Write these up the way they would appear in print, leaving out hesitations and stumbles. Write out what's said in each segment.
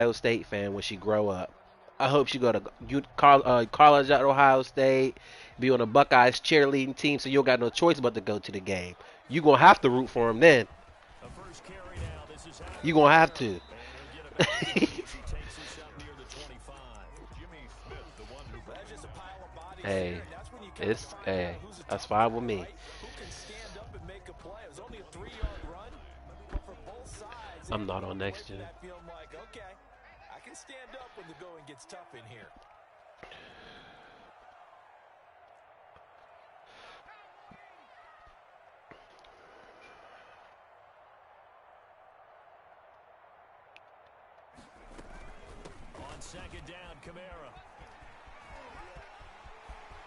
Ohio State fan when she grow up. I hope she go to college at Ohio State, be on the Buckeyes cheerleading team, so you don't got no choice but to go to the game. You gonna have to root for them then. You gonna have to. Hey, hey, that's fine with me. I'm not on next gen. On second down, Kamara.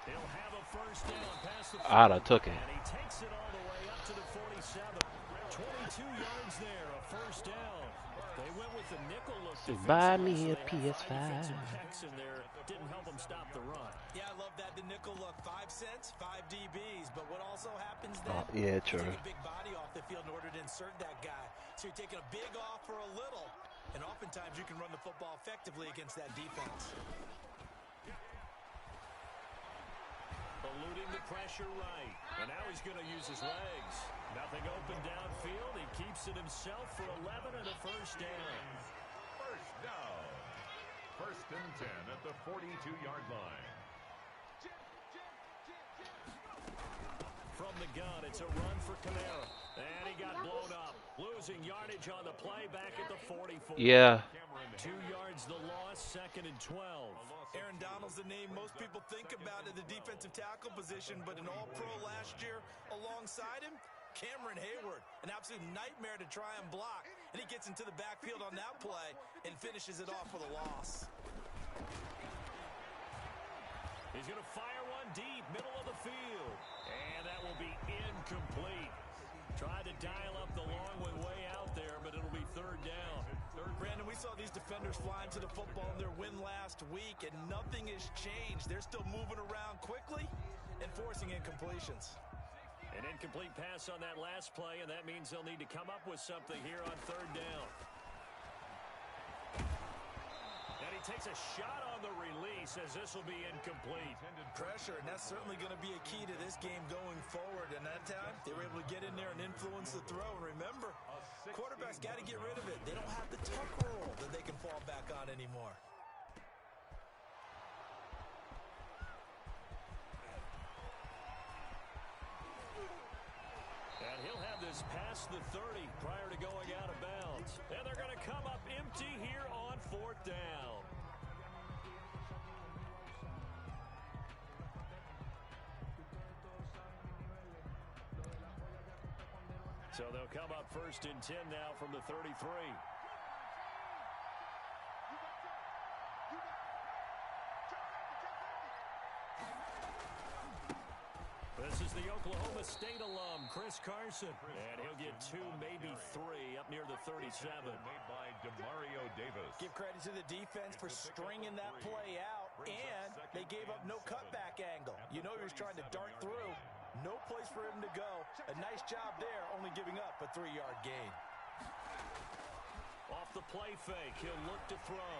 He'll have a first down past the 40. I'd have took it. And he takes it all the way up to the 47. 22 yards there, a first down. They went with the nickel look. Buy me a So PS5. in there didn't help them stop the run. Yeah, I love that. The nickel look, 5 cents, 5 DBs. But what also happens then? Yeah, true. You take a big body off the field in order to insert that guy. So you're taking a big off for a little. And oftentimes you can run the football effectively against that defense. Eluding the pressure right. And now he's going to use his legs. Nothing open downfield. He keeps it himself for 11 and a first down. First down. First and 10 at the 42-yard line. From the gun, it's a run for Kamara. And he got blown up. Losing yardage on the play back at the 44. Yeah. 2 yards the loss, second and 12. Aaron Donald's the name most people think about in the defensive tackle position, but an all-pro last year alongside him, Cameron Hayward, an absolute nightmare to try and block. And he gets into the backfield on that play and finishes it off with a loss. He's going to fire one deep, middle of the field. And that will be incomplete. Tried to dial up the long one way out there, but it'll be third down. Brandon, we saw these defenders flying to the football in their win last week, and nothing has changed. They're still moving around quickly and forcing incompletions. An incomplete pass on that last play, and that means they'll need to come up with something here on third down. And he takes a shot on the release as this will be incomplete. Pressure, and that's certainly going to be a key to this game going forward. And that time, they were able to get in there and influence the throw. And remember, quarterbacks got to get rid of it. They don't have the tuck roll that they can fall back on anymore. And he'll have this past the 30 prior to going out of bounds. And they're going to come up empty here on fourth down. So they'll come up first and 10 now from the 33. This is the Oklahoma State alum, Chris Carson. And he'll get 2, maybe 3 up near the 37. Made by DeMario Davis. Give credit to the defense for stringing that play out, and they gave up no cutback angle. You know he was trying to dart through. No place for him to go. A nice job there, only giving up a 3-yard gain. Off the play fake, he'll look to throw.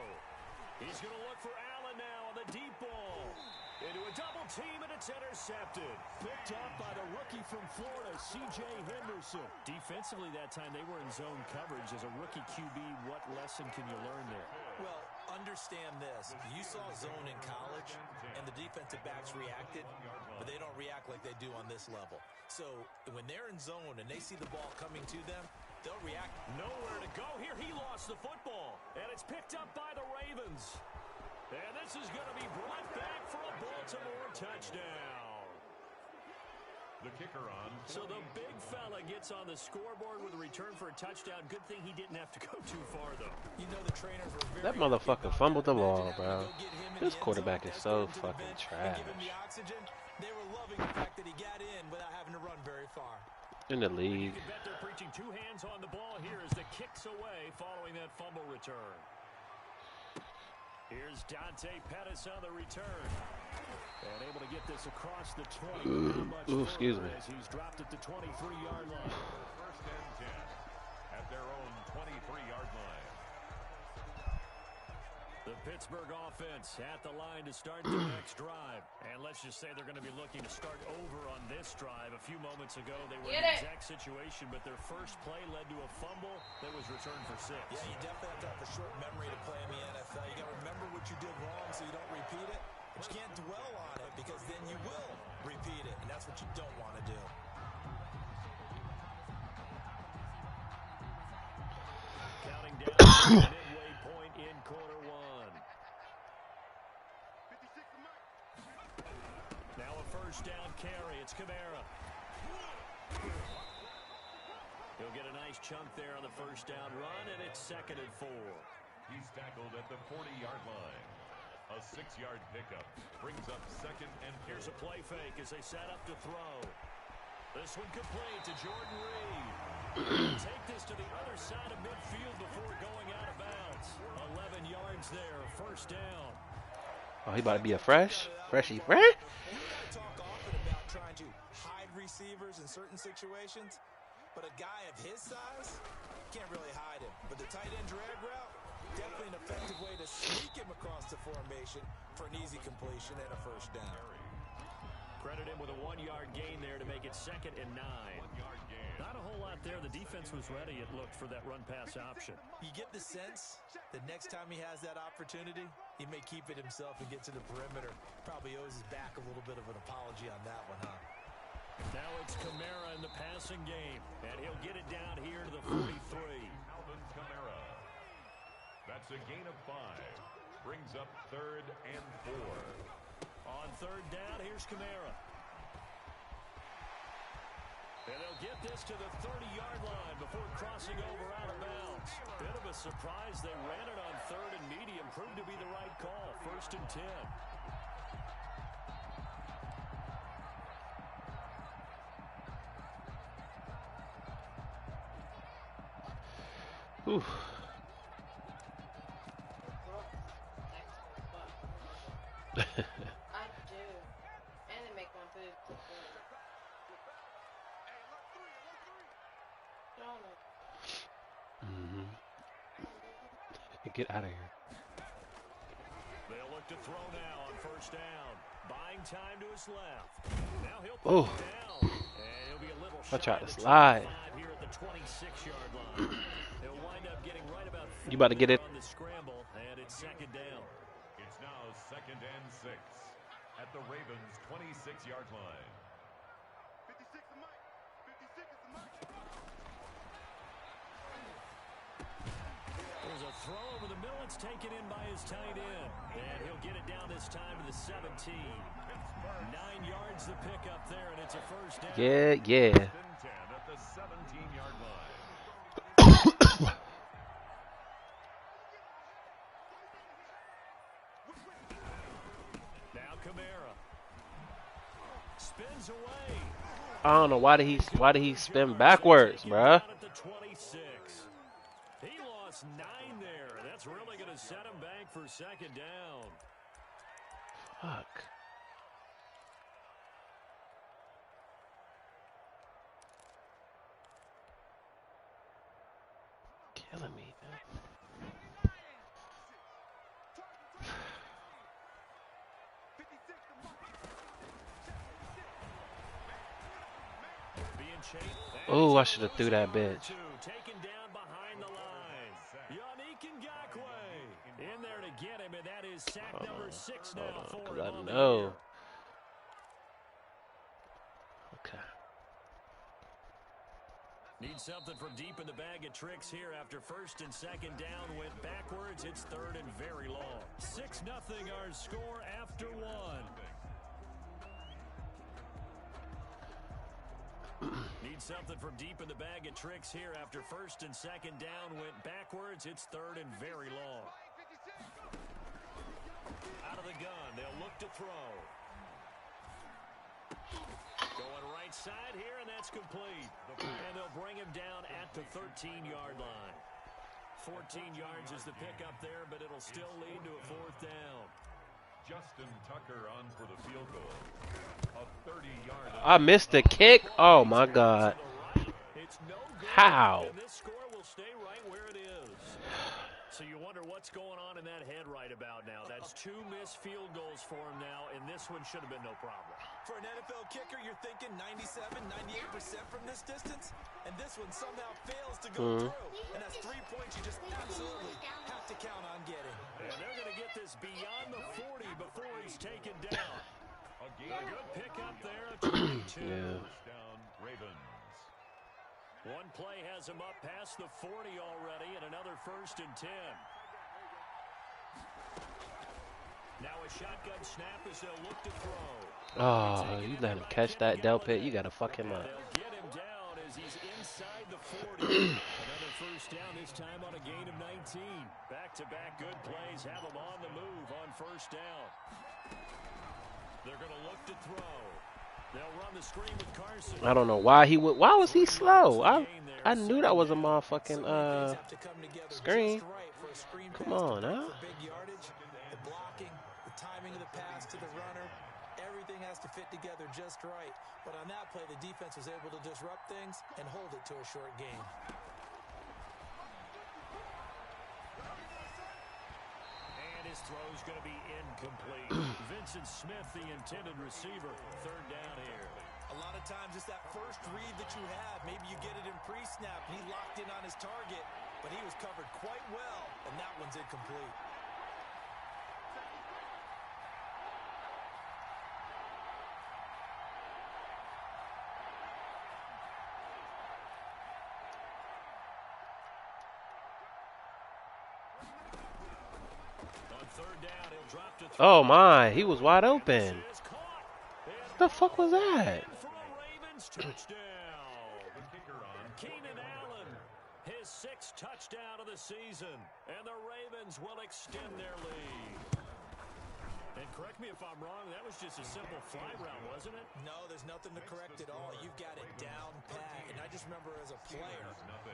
He's going to look for Allen now on the deep ball. Into a double team, and it's intercepted. Picked off by the rookie from Florida, C.J. Henderson. Defensively that time, they were in zone coverage. As a rookie QB, what lesson can you learn there? Well, understand this. You saw zone in college, and the defensive backs reacted, but they don't react like they do on this level. So when they're in zone and they see the ball coming to them, they'll react. Nowhere to go here. He lost the football, and it's picked up by the Ravens. And this is going to be brought back for a Baltimore touchdown. The kicker on. So the big fella gets on the scoreboard with a return for a touchdown. Good thing he didn't have to go too far, though. You know the trainers were very That motherfucker fumbled the ball, bro. This quarterback is so fucking trash. They were loving the fact that he got in without having to run very far. In the You league. can bet they're preaching 2 hands on the ball here as the kick's away following that fumble return. Here's Dante Pettis on the return. And able to get this across the 20. Not much excuse me. as he's dropped at the 23-yard line. First and 10 at their own 23-yard line. The Pittsburgh offense at the line to start the next drive. And let's just say they're going to be looking to start over on this drive. A few moments ago, they were in the exact situation, but their first play led to a fumble that was returned for 6. Yeah, you definitely have to have a short memory to play in the NFL. You got to remember what you did wrong so you don't repeat it. But you can't dwell on it because then you will repeat it, and that's what you don't want to do. Counting down to the midway point in quarter 1. Now a first down carry. It's Kamara. He'll get a nice chunk there on the first down run, and it's 2nd and 4. He's tackled at the 40-yard line. A 6-yard pickup brings up 2nd and 4. Here's a play fake as they set up to throw. This one complete to Jordan Reed. Take this to the other side of midfield before going out of bounds. 11 yards there, first down. Oh, he about to be a freshie fresh. You talk often about trying to hide receivers in certain situations, but a guy of his size can't really hide him. But the tight end drag route, definitely an effective way to sneak him across the formation for an easy completion and a first down. Credit him with a 1-yard gain there to make it 2nd and 9. 1-yard gain. Not a whole lot there. The defense was ready. It looked for that run-pass option. You get the sense that next time he has that opportunity, he may keep it himself and get to the perimeter. Probably owes his back a little bit of an apology on that one, huh? Now it's Kamara in the passing game, and he'll get it down here to the 43. Alvin Kamara. That's a gain of 5. Brings up 3rd and 4. On 3rd down, here's Kamara. And they'll get this to the 30-yard line before crossing over out of bounds. Bit of a surprise. They ran it on 3rd and medium. Proved to be the right call. 1st and 10. Ooh. I do. And they make my food look good. Donut. Get out of here. They'll look to throw now on 1st down. Buying time to his left. Now he'll put Oh. it down. And he'll be a little I tried to shy of slide. 25 here at the 26-yard line. He'll wind up getting right about You about to get it? on the scramble, and it's 2nd down. It's now 2nd and 6 at the Ravens' 26-yard line. There's a throw over the middle. It's taken in by his tight end. And he'll get it down this time to the 17. 9 yards the pickup there, and it's a first down. Yeah, yeah. 1st and 10 at the 17-yard line. Now Kamara spins away. I don't know why did he spin backwards, bruh? At the 26. He lost 9 there. That's really going to set him back for 2nd down. Fuck. Killing me, man. Oh, I should have threw that bitch. Taken down behind the line. Yannick Ngakoue in there to get him, and that is sack number 6 now for Because him I on the know. year. Okay. Need something from deep in the bag of tricks here after 1st and 2nd down went backwards. It's 3rd and very long. 6-0 our score after 1. Need something from deep in the bag of tricks here after 1st and 2nd down went backwards. It's 3rd and very long. Out of the gun, they'll look to throw. Going right side here, and that's complete. And they'll bring him down at the 13-yard line. 14 yards is the pickup there, but it'll still lead to a 4th down. Justin Tucker on for the field goal. A 30-yard. I missed the kick. Oh my God. It's no good, How? and this score will stay right where it is. So you wonder what's going on in that head right about now. That's 2 missed field goals for him now, and this one should have been no problem. For an NFL kicker, you're thinking 97, 98% from this distance, and this one somehow fails to go through. And that's 3 points you just absolutely have to count on getting. And they're going to get this beyond the 40 before he's taken down. A good pickup there, a 22. Yeah. Down, Ravens. One play has him up past the 40 already, and another 1st and 10. Now a shotgun snap as they'll look to throw. Oh, you let him catch that Delpit. You got to fuck him up. They'll get him down as he's inside the 40. Another 1st down, this time on a gain of 19. Back-to-back good plays have him on the move on 1st down. They're going to look to throw. They'll run the screen with Carson. I don't know why he would. Why was he slow? I knew that was a motherfucking screen. Come on, huh? The blocking, the timing of the pass to the runner, everything has to fit together just right. But on that play, the defense was able to disrupt things and hold it to a short game. His throw's going to be incomplete. Vincent Smith, the intended receiver, 3rd down here. A lot of times it's that first read that you have. Maybe you get it in pre-snap. He locked in on his target, but he was covered quite well, and that one's incomplete. Oh my, he was wide open. What the fuck was that? Keenan Allen, his 6th touchdown of the season, and the Ravens will extend their lead. And correct me if I'm wrong, that was just a simple fly route, wasn't it? No, there's nothing to correct at all. You've got it down pat. And I just remember as a player,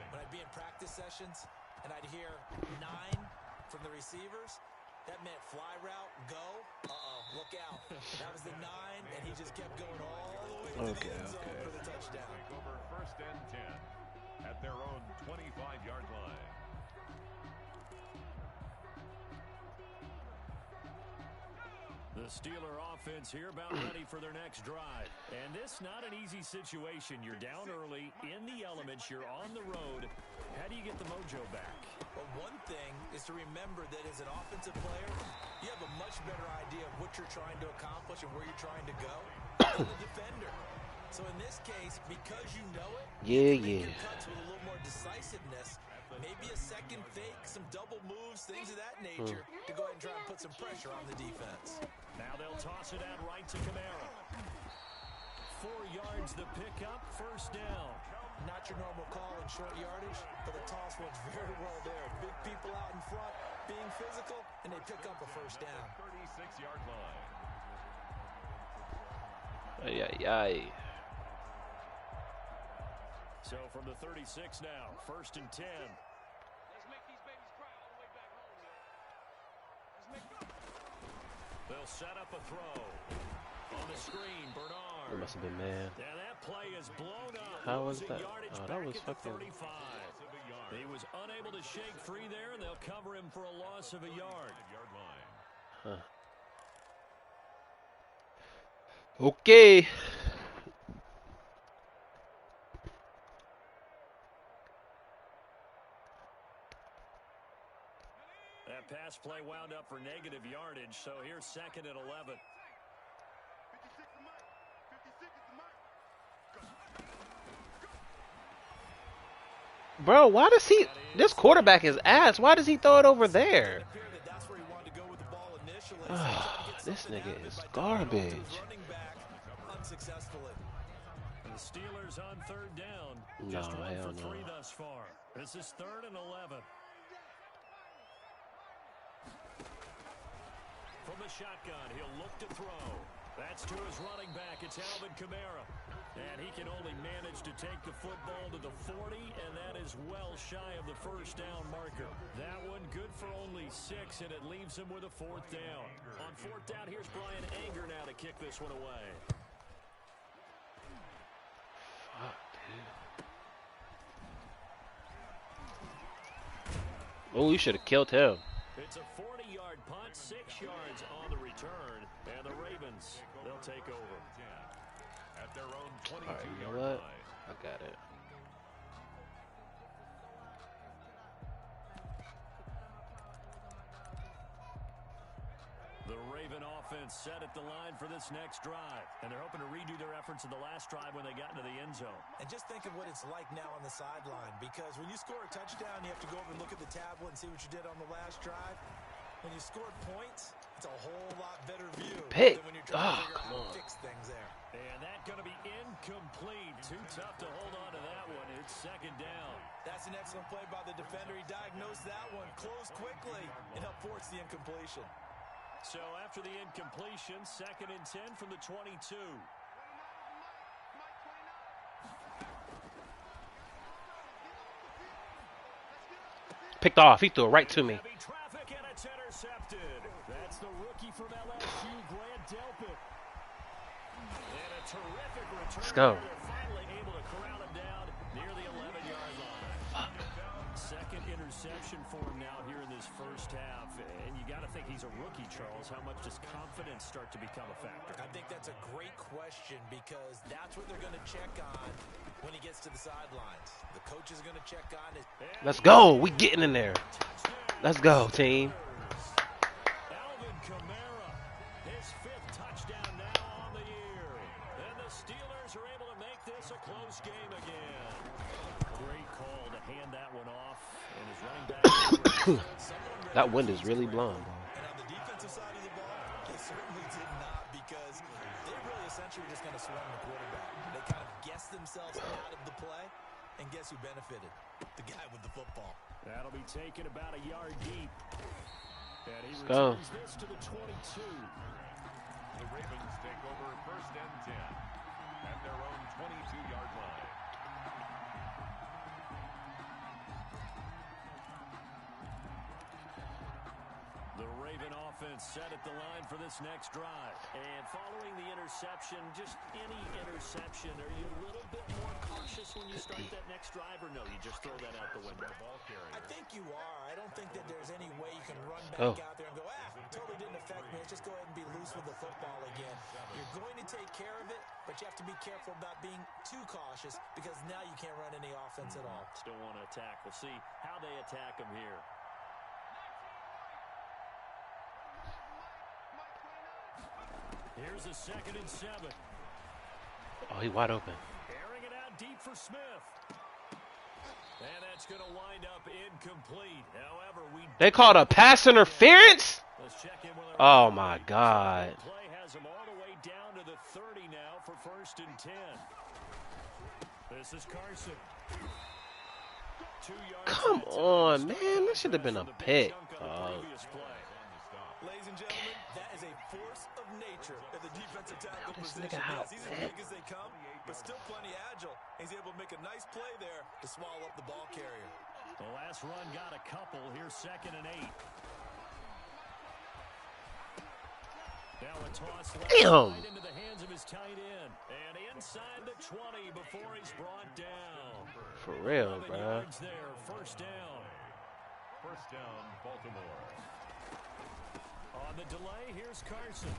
when I'd be in practice sessions and I'd hear 9 from the receivers, that meant fly route, go, look out. That was the 9, and he just kept going all the way to the end zone for the touchdown. Take over 1st and 10 at their own 25-yard line. The Steeler offense here about ready for their next drive. And this not an easy situation. You're down early, in the elements, you're on the road. How do you get the mojo back? Well, one thing is to remember that as an offensive player, you have a much better idea of what you're trying to accomplish and where you're trying to go than the defender. So in this case, because you know it, you can make your cuts with a little more decisiveness. Maybe a second fake, some double moves, things of that nature to go ahead and try and put some pressure on the defense. Now they'll toss it out right to Kamara. 4 yards the pickup, 1st down. Not your normal call in short yardage, but the toss was very well there. Big people out in front, being physical, and they pick up a 1st down. 36-yard line. Ay, ay, ay. So from the 36 now, 1st and 10. They'll set up a throw. On the screen, Bernard. It must have been man. And that play is blown up. How was that? Oh, that was fucking. 35. He was unable to shake free there, and they'll cover him for a loss of a yard. Huh. Okay. That pass play wound up for negative yardage, so here's 2nd and 11. Bro, why does he... This quarterback is ass. Why does he throw it over there? This nigga is garbage. The Steelers on 3rd down. No, Just 1 hell for 3 no. thus far. This is 3rd and 11. From the shotgun, he'll look to throw. That's to his running back. It's Alvin Kamara. And he can only manage to take the football to the 40, and that is well shy of the 1st down marker. That one good for only 6, and it leaves him with a 4th down. On 4th down, here's Brian Anger now to kick this one away. Fuck, dude. Oh, you should have killed him. It's a 40-yard punt, 6 yards on the return, and the Ravens, they'll take over. At their own All right, you 22-yard know what? line. I got it. The Raven offense set at the line for this next drive, and they're hoping to redo their efforts in the last drive when they got into the end zone. And just think of what it's like now on the sideline, because when you score a touchdown, you have to go over and look at the tablet and see what you did on the last drive. When you scored points, it's a whole lot better view Pick. than when you're trying to Oh, figure out come how to on. fix things there. And that's going to be incomplete. Too tough to hold on to that one. It's second down. That's an excellent play by the defender. He diagnosed that one, closed quickly, and helped force the incompletion. So after the incompletion, 2nd and 10 from the 22. Picked off. He threw it right to me. Heavy traffic and it's intercepted. That's the rookie from LSU, Grant Delpit. And a terrific return. Let's go. They're finally able to corral him down near the 11-yard line. Second interception for him now here in this first half. And you got to think he's a rookie, Charles. How much does confidence start to become a factor? I think that's a great question, because that's what they're going to check on when he gets to the sidelines. The coach is going to check on it. Let's go. We getting in there. Let's go, team. Alvin Kamara, his 5th touchdown now on the year. And the Steelers are able to make this a close game again. Great call to hand that one off. And his running back. That wind is really blowing, bro. And on the defensive side of the ball, they certainly did not, because they really essentially were just going to swarm the quarterback. They kind of guessed themselves out of the play, and guess who benefited? The guy with the football. That'll be taken about a yard deep. And he Let's go. returns this to the 22. The Ravens take over 1st and 10 at their own 22-yard line. The Raven offense set at the line for this next drive. And following the interception, just any interception, are you a little bit more cautious when you start that next drive, or no, you just throw that out the window? I think you are. I don't think that there's any way you can run Oh. back out there and go, totally didn't affect me. Let's just go ahead and be loose with the football again. You're going to take care of it, but you have to be careful about being too cautious, because now you can't run any offense at all. Still want to attack. We'll see how they attack him here. Here's a 2nd and 7. Oh, he wide open. Airing it out deep for Smith. And that's going to wind up incomplete. However, They called a pass interference? let's check in with Oh, my God. Play has him all the way down to the 30 now for 1st and 10. This is Carson. 2 yards. Come that time. on, man. That should have been a From the big pick. chunk on the previous play. Ladies and gentlemen, that is a force of nature in the defensive tackle This position. nigga out Yes, he's as bad. big as they come, but still plenty agile. He's able to make a nice play there to swallow up the ball carrier. The last run got a couple. Here's 2nd and 8. Now a toss left Damn. side into the hands of his tight end. And inside the 20 before he's brought down. For real, 11 bro. yards there. 1st down. 1st down, Baltimore. On the delay, here's Carson.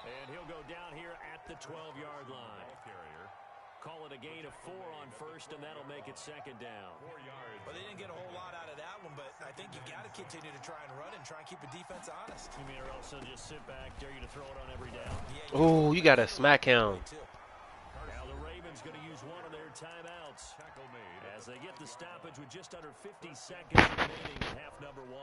And he'll go down here at the 12-yard line. Carrier, Call it a gain of 4 on 1st, and that'll make it 2nd down. 4 yards. Well, they didn't get a whole lot out of that one, but I think you got to continue to try and run and try and keep the defense honest. You mean or else they'll just sit back, dare you to throw it on every down? Yeah, Oh, you got to smack him. Now the Ravens going to use one of their timeouts Tackle made. as they get the stoppage with just under 50 seconds remaining in half number 1.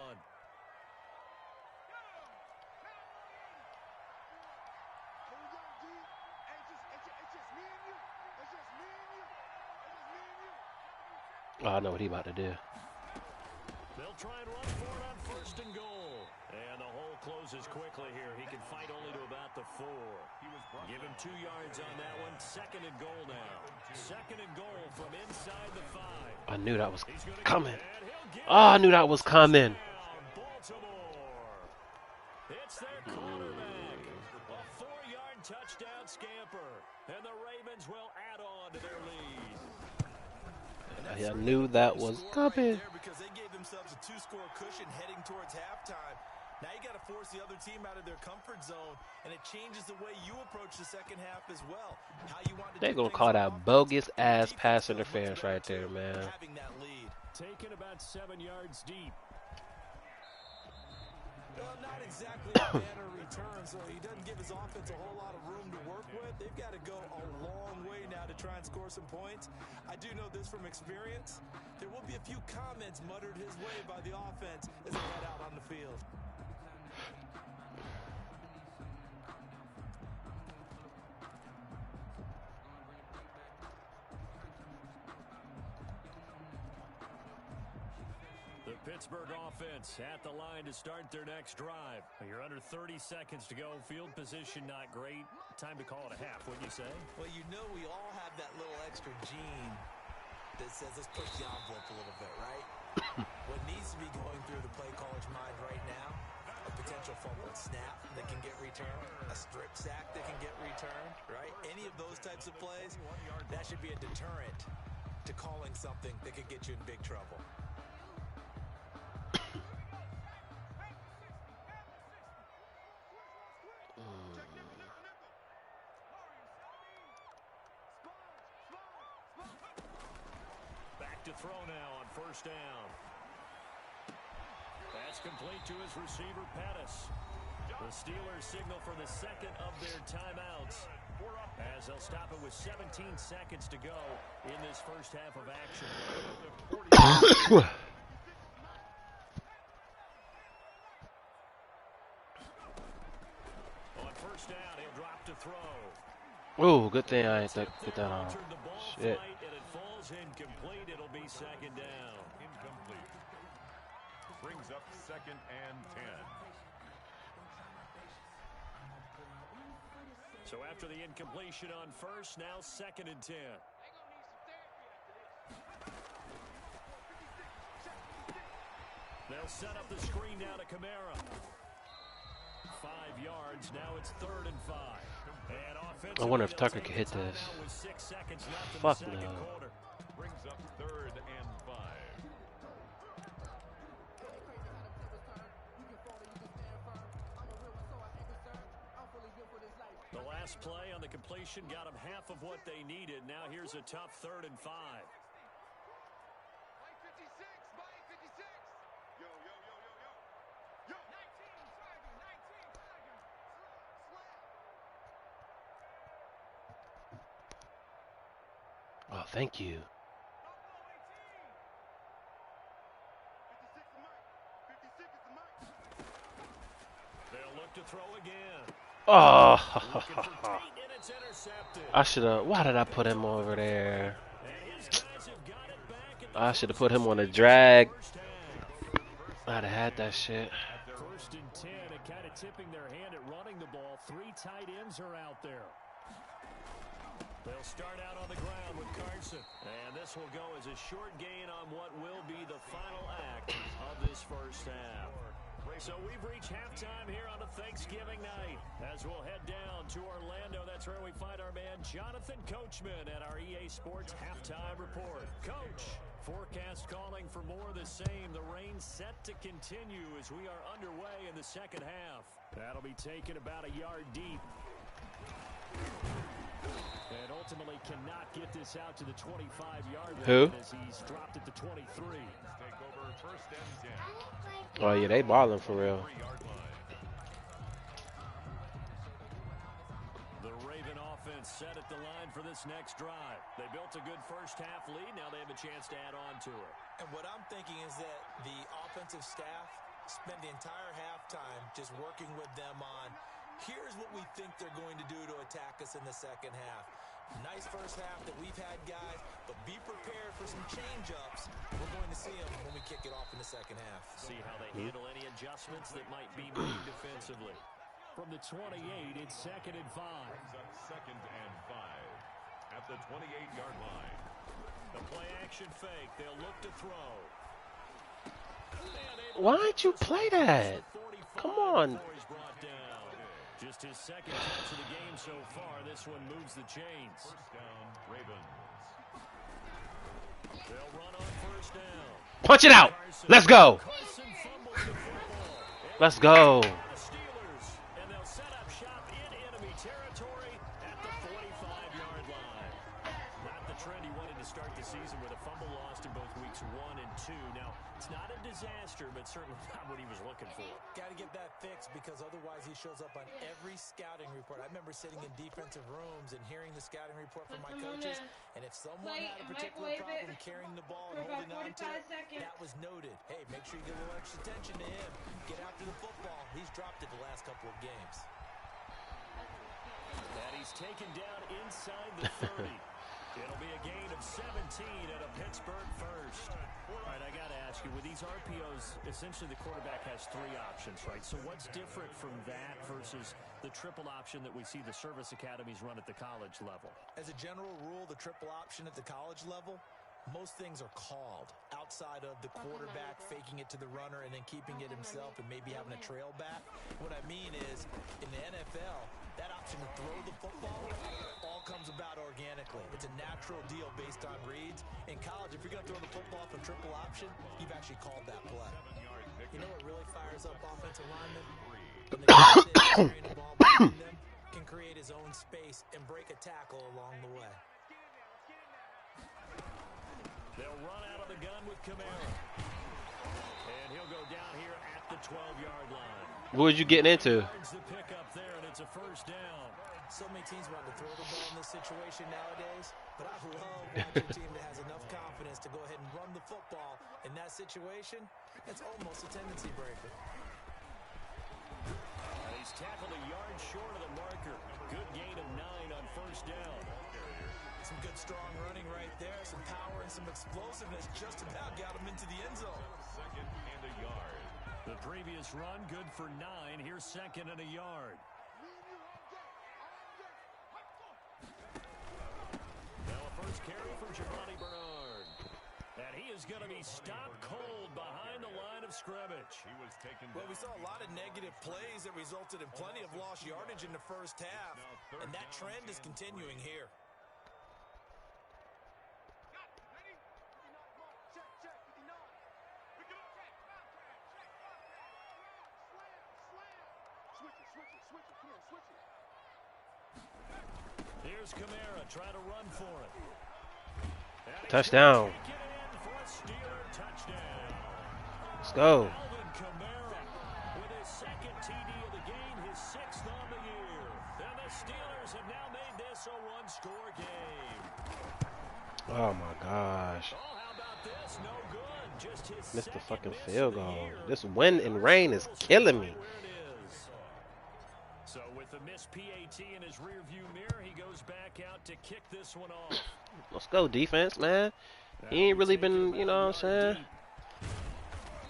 Oh, I know what he about to do. They'll try and run for it on 1st and goal. And the hole closes quickly here. He can fight only to about the 4. Give him 2 yards on that one. 2nd and goal now. 2nd and goal from inside the 5. I knew that was He's gonna coming. and he'll get Oh, I knew that was coming. down. Baltimore. It's their quarterback. A 4-yard touchdown scamper. And the Ravens will add on to their lead. I knew that was coming. Because they gave themselves a 2-score cushion heading towards halftime. Now you got to force the other team out of their comfort zone, and it changes the way you approach the second half as well. How you want to They're do gonna things call on that offense. bogus Your ass defense pass feels much interference better, right there, too, man. having that lead. Taken about 7 yards deep. Well, not exactly a banner return, so he doesn't give his offense a whole lot of room to work with. They've got to go a long way now to try and score some points. I do know this from experience. There will be a few comments muttered his way by the offense as they head out on the field. The Pittsburgh offense at the line to start their next drive. You're under 30 seconds to go. Field position not great. Time to call it a half, wouldn't you say? Well, you know we all have that little extra gene that says let's push the envelope a little bit, right? What needs to be going through the play caller's mind right now, a potential fumbled snap that can get returned, a strip sack that can get returned, right? Any of those types of plays, that should be a deterrent to calling something that could get you in big trouble. Back to throw now on first down. That's complete to his receiver, Pettis. The Steelers signal for the second of their timeouts as they'll stop it with 17 seconds to go in this first half of action. On first down, he'll drop to throw. Oh, good thing I ain't put that on. Shit. And it falls incomplete. It'll be second down. Incomplete. Brings up second and 10. So after the incompletion on first, now second and 10. They'll set up the screen now to Kamara. 5 yards. Now it's third and 5. And I wonder if Tucker can hit this. Fuck no. Brings up third and 5. The last play on the completion got them half of what they needed. Now here's a tough third and 5. Oh, thank you. They'll look to throw again. Oh, Looking for Tate, and it's intercepted. I should have. Why did I put him over there? And his guys have got it back at the I should have put him on a drag. first half. I'd have had that shit. First and 10, and kind of tipping their hand at running the ball. 3 tight ends are out there. They'll start out on the ground with Carson. And this will go as a short gain on what will be the final act of this first half. So we've reached halftime here on a Thanksgiving night. As we'll head down to Orlando, that's where we find our man Jonathan Coachman at our EA Sports Halftime Report. Coach, forecast calling for more of the same. The rain set to continue as we are underway in the second half. That'll be taken about a yard deep. And ultimately cannot get this out to the 25-yard line. Who? As he's dropped at the 23. Take over first and 10. Oh yeah, they balling for real. 3-yard line. The Raven offense set at the line for this next drive. They built a good first half lead. Now they have a chance to add on to it. And what I'm thinking is that the offensive staff spent the entire halftime just working with them on, here's what we think they're going to do to attack us in the second half. Nice first half that we've had, guys, but be prepared for some change-ups. We're going to see them when we kick it off in the second half. See how they handle any adjustments that might be made defensively. From the 28, it's second and 5. Brings up second and 5 at the 28-yard line. The play-action fake. They'll look to throw. Why'd you play that? Come on. Just his second touch of the game so far. This one moves the chains. First down, Ravens. They'll run on first down. Punch it out. Let's go. Carson fumbles the football. Let's go. The Steelers, and they'll set up shop in enemy territory at the 45-yard line. Not the trend he wanted to start the season with a fumble lost in both weeks 1 and 2. Now, it's not a disaster, but certainly not what he was looking for. Got to get that fixed because otherwise he shows up on every scouting report. I remember sitting in defensive rooms and hearing the scouting report from my coaches, and if someone had a particular problem carrying the ball and holding on to it, that was noted. Hey, make sure you give a little extra attention to him. Get after the football. He's dropped it the last couple of games. And he's taken down inside the 30. It'll be a gain of 17 at a Pittsburgh first. All right, I got to ask you, with these RPOs, essentially the quarterback has 3 options, right? So what's different from that versus the triple option that we see the service academies run at the college level? As a general rule, the triple option at the college level, most things are called outside of the quarterback faking it to the runner and then keeping it himself and maybe having a trail back. What I mean is, in the NFL, that option to throw the football all comes about organically. It's a natural deal based on reads. In college, if you're going to throw the football for triple option, you've actually called that play. You know what really fires up offensive linemen? When the guy that's carrying the ball behind them can create his own space and break a tackle along the way. They'll run out of the gun with Kamara. And he'll go down here at the 12-yard line. What was you getting into? The pick up there, and it's a first down. So many teams want to throw the ball in this situation nowadays, but I love watching a team that has enough confidence to go ahead and run the football in that situation. It's almost a tendency breaker. And he's tackled a yard short of the marker. Good gain of 9 on first down. Some good strong running right there, some power and some explosiveness just about got him into the end zone. Second and a yard. The previous run good for 9. Here's second and a yard. Now a first carry for Giovanni Bernard. And he is going to be stopped cold behind the line of scrimmage. He was taken Well, we down. saw a lot of negative plays that resulted in plenty of lost yardage in the first half, and that trend is continuing here. Here's Kamara trying to run for it. Touchdown. Let's go. Alvin Kamara with his second TD of the game, his 6th on the year. And the Steelers have now made this a one-score game. Oh my gosh. Oh, how about this? No good. Just his Missed the second fucking miss field of the goal. year. This wind and rain is killing me. Where it is. So with the missed PAT in his rearview mirror, he goes back out to kick this one off. Let's go, defense, man. He ain't really been, you know what I'm saying?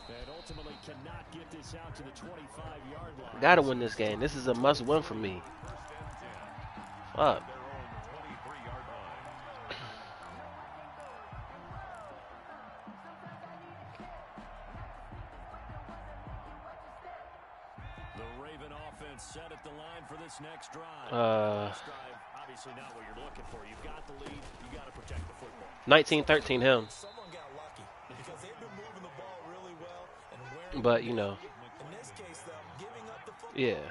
And ultimately cannot get this out to the 25-yard line. Gotta win this game. This is a must win for me. Fuck. Their own 23-yard line. The Raven offense set at the line for this next drive. This drive, obviously not what you're looking for. You've got the lead. You got to protect the football. 19-13 him. Someone got lucky because they've been moving the ball really well and wearing. But, you know, In this case, though, giving up the football yeah.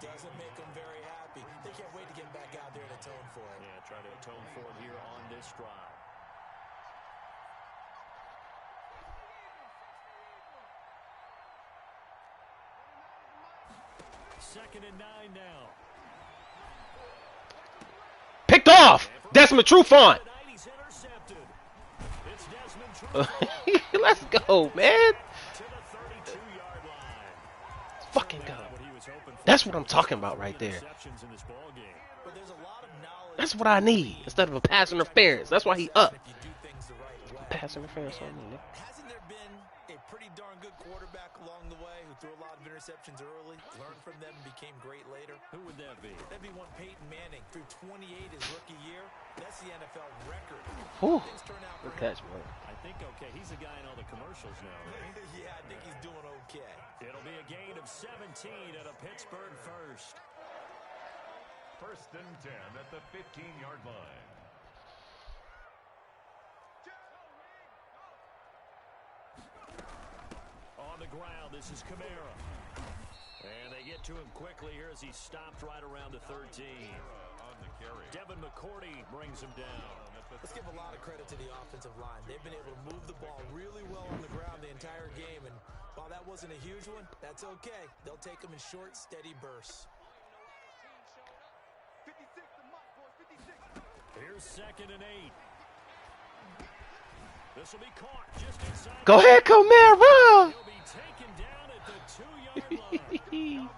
doesn't make them very happy. They can't wait to get back out there and atone for it. Yeah, try to atone for it here on this drive. Second and 9 now. Picked off! Desmond Trufant! He's intercepted. It's Desmond Trufant Let's go, man. to the 32-yard line. Fucking go. What he was hoping for. That's what I'm talking about right there. Interceptions in this ball game. But there's a lot of knowledge. That's what I need instead of a pass interference. That's why he up. If you do things the right way. Pass interference on me, nigga. Hasn't there been a pretty darn good quarterback along the way who threw a lot of interceptions early, learned from them, and became great later? Who would that be? That'd be one Peyton Manning. Threw 28 his rookie year. That's the NFL record. Whew. Things turn out for Good him. catch, bro. I think, okay, he's a guy in all the commercials now, right? Yeah, I think he's doing okay. It'll be a gain of 17 at a Pittsburgh first. First and 10 at the 15-yard line. the ground. This is Kamara. And they get to him quickly here as he stopped right around the 13. Devin McCourty brings him down. Let's give a lot of credit to the offensive line. They've been able to move the ball really well on the ground the entire game. And while that wasn't a huge one, that's okay. They'll take them in short, steady bursts. Here's 2nd and 8. This will be caught just inside. Go ahead, Kamara. He'll be taken down at the 2-yard line.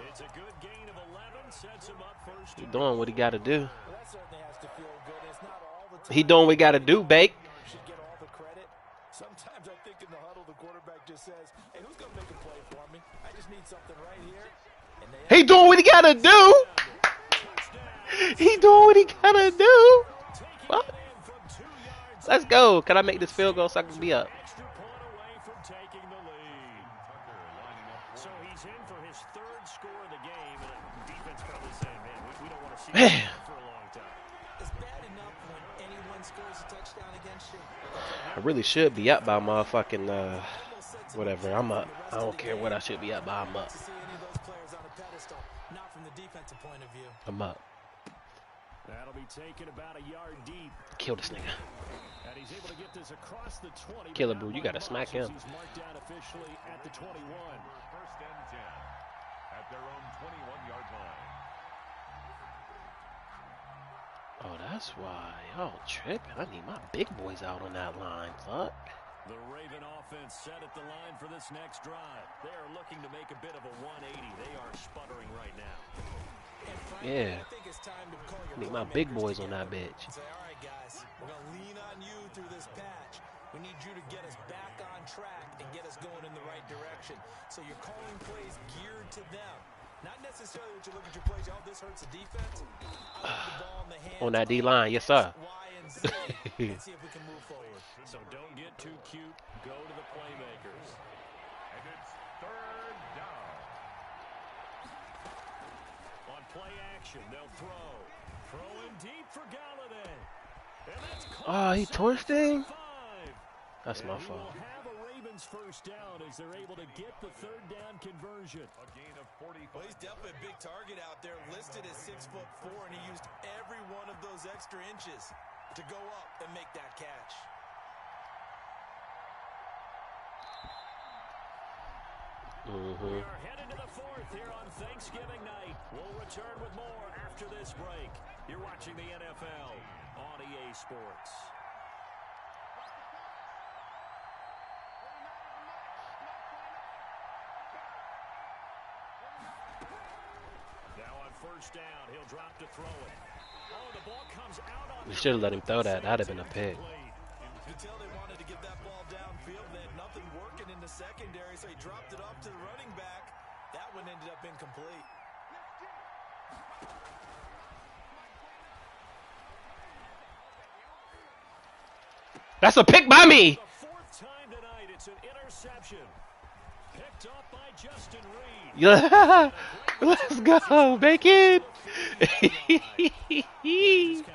It's a good gain of 11. Sets him up first. He doing what he got to do. Well, that certainly has to feel good. It's not all the time. He doing what he got to do, Bake. Should get all the credit. Sometimes I think in the huddle, the quarterback just says, hey, who's going to make a play for me? I just need something right here. And He doing what he got to do. He doing what he got to do. What? Let's go. Can I make this field goal so I can be up? Extra point away from taking the lead. So he's in for his 3rd score of the game. And defense probably saying, man, we don't want to see Man. that for a long time. it's bad enough when anyone scores a touchdown against you. I really should be up by motherfucking whatever. I'm up. I don't care what I should be up by. I'm up. To see any of those players on a pedestal, not from the defensive point of view. I'm up. That'll be taken about a yard deep. Kill this nigga. And he's able to get this across the 20. Killer but Brew, not you by gotta much smack as him. He's marked down officially at the 21. First and 10 at their own 21-yard line. Oh, that's why. Y'all tripping. I need my big boys out on that line. Fuck. The Raven offense set at the line for this next drive. They are looking to make a bit of a 180. They are sputtering right now. And frankly, Yeah. I think it's time to call your Need my playmakers big boys on together that bitch. and say, all right, guys, we're going to lean on you through this patch. We need you to get us back on track and get us going in the right direction. So you're calling plays geared to them. Not necessarily what you look at your plays, oh, this hurts the defense. I want the ball in the hands On that of D-line, yes, sir. X, Y, and Z, and see if we can move forward. So don't get too cute. Go to the playmakers. And it's 3rd down. On play action, they'll throw. Throwing deep for Galladay. And that's Oh, he torched him? 5. That's my And he fault. will have a Ravens first down as they're able to get the 3rd down conversion. A gain of 45. Well, he's definitely a big target out there, listed as 6'4", and he used every one of those extra inches to go up and make that catch. We are headed to the 4th here on Thanksgiving night. We'll return with more after this break. You're watching the NFL on EA Sports. Now on 1st down, he'll drop to throw it. Oh, the ball comes out on. We should have let him throw that. That'd have been a pick. You could tell they wanted to get that ball downfield. They had nothing working in the secondary, so he dropped it off to the running back. That one ended up incomplete. That's a pick by me. The 4th time tonight, it's an interception. Picked up by Justin Reed. Yeah. Let's go, Bacon. Just kind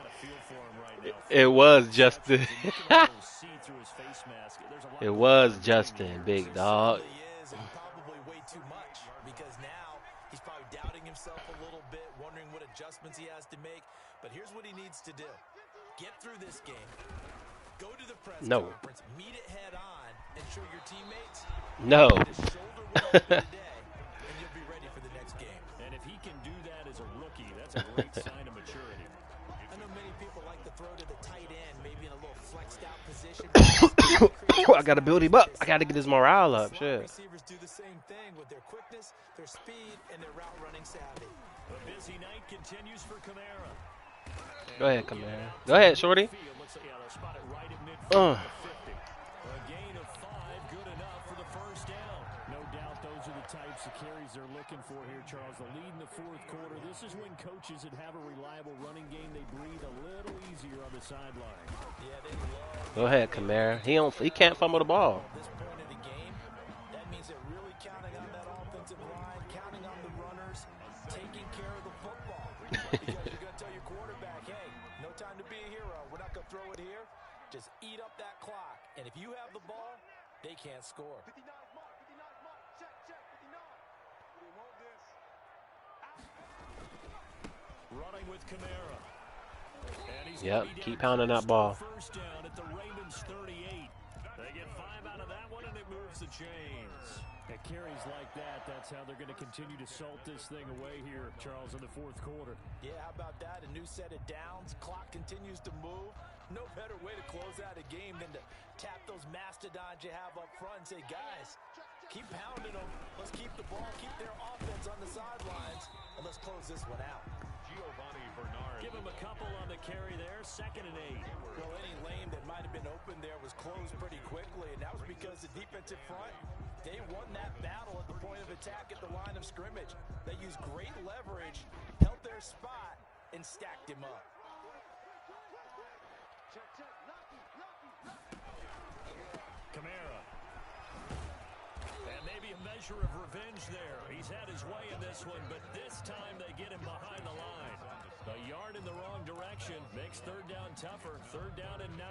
of feel for him right now. It was Justin. You can almost see through his face mask. There's a lot It of was Justin, big dog. It is, and probably way too much, because now he's probably doubting himself a little bit, wondering what adjustments he has to make. But here's what he needs to do. Get through this game. Go to the press No. conference, meet it head on, and show your teammates No. the shoulder work today, and you'll be ready for the next game. And if he can do that as a rookie, that's a great sign of maturity. I know many people like to throw to the tight end, maybe in a little flexed out position. I gotta build him up. I gotta get his morale up. Slot Shit. receivers do the same thing with their quickness, their speed, and their route running savvy. A busy night continues for Kamara. Go ahead, Kamara. Go ahead, shorty. Field looks like, yeah, they'll spot it right at midfield. Uh. 50. A gain of 5, good enough for the 1st down. No doubt those are the types of carries they're looking for here, Charles. The lead in the 4th quarter. This is when coaches that have a reliable running game, they breathe a little easier on the sideline. Yeah, they love Go ahead, Kamara. He can't fumble the ball. at this point of the game. That means they're really counting on that offensive line, counting on the runners, taking care of the football. Because you're going to tell your quarterback, hey, no time to be a hero. We're not going to throw it here. Just eat up that clock. And if you have the ball, they can't score. Running with Kamara. And he's Yep, gonna be keep down pounding that close to a ball. first down at the Ravens 38. They get 5 out of that one, and it moves the chains. At carries like that, that's how they're going to continue to salt this thing away here, Charles, in the fourth quarter. Yeah, how about that? A new set of downs. Clock continues to move. No better way to close out a game than to tap those mastodons you have up front and say, guys, keep pounding them. Let's keep the ball, keep their offense on the sidelines, and let's close this one out. Giovanni Bernard. Give him a couple on the carry there, 2nd and 8. Well, any lane that might have been open there was closed pretty quickly, and that was because the defensive front, they won that battle at the point of attack at the line of scrimmage. They used great leverage, held their spot, and stacked him up. Kamara. And maybe a measure of revenge there. He's had his way in this one, but this time they get him behind the line. A yard in the wrong direction makes 3rd down tougher. 3rd down and 9.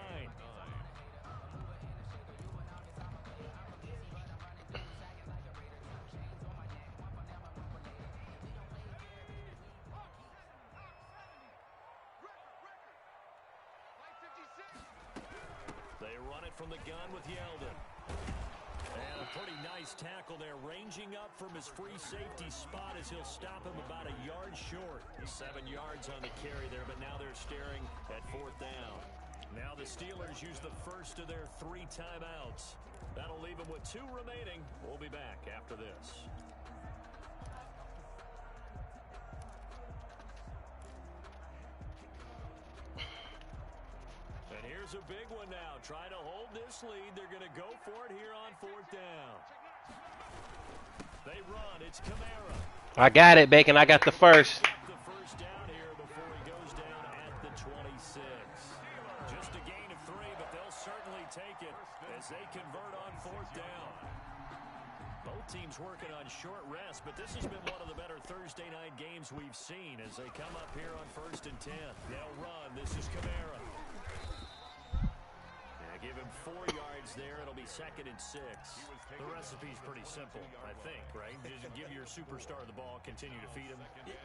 They run it from the gun with Yeldon. And a pretty nice tackle there, ranging up from his free safety spot as he'll stop him about a yard short. 7 yards on the carry there, but now they're staring at 4th down. Now the Steelers use the first of their 3 timeouts. That'll leave them with 2 remaining. We'll be back after this. And here's a big one now. Trying to hold this lead. They're going to go for it here on 4th down. They run. It's Kamara. I got it, Bacon. I got the first. The first down here before he goes down at the 26. Just a gain of 3, but they'll certainly take it as they convert on 4th down. Both teams working on short rest, but this has been one of the better Thursday night games we've seen as they come up here on 1st and 10. They'll run. This is Kamara. Give him 4 yards there. It'll be 2nd and 6. The recipe's pretty simple, I think, right? Just give your superstar the ball, continue to feed him.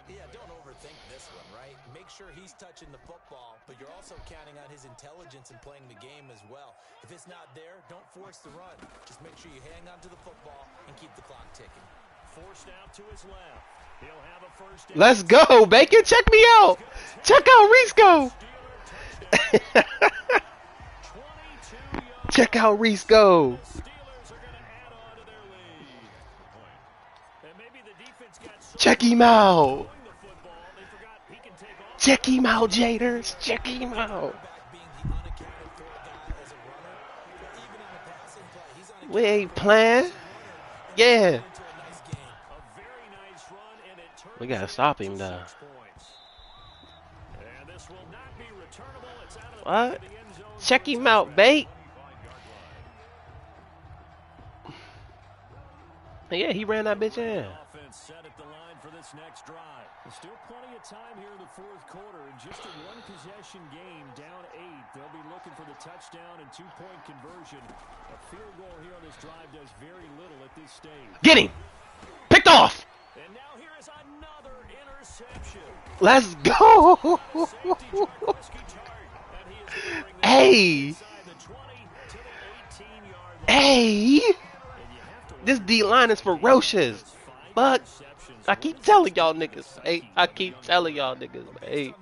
Yeah, don't overthink this one, right? Make sure he's touching the football, but you're also counting on his intelligence in playing the game as well. If it's not there, don't force the run. Just make sure you hang on to the football and keep the clock ticking. Forced out to his left. He'll have a first down. Let's go, Bacon. Check me out. Check out Risco. Check out Reese go. Check him out. Check him out, Jaders. Check him out. We ain't playing. Yeah. We gotta stop him though. What? Check him out, Bait. Yeah, he ran that bitch in. Set at the line for this next drive. There's still plenty of time here in the fourth quarter. And just a 1-possession game, down 8. They'll be looking for the touchdown and 2-point conversion. A field goal here on this drive does very little at this stage. Get him! Picked off! And now here is another interception. Let's go! Hey! Hey! This D-line is ferocious. But I keep telling y'all niggas. Hey, I keep telling y'all niggas. Hey.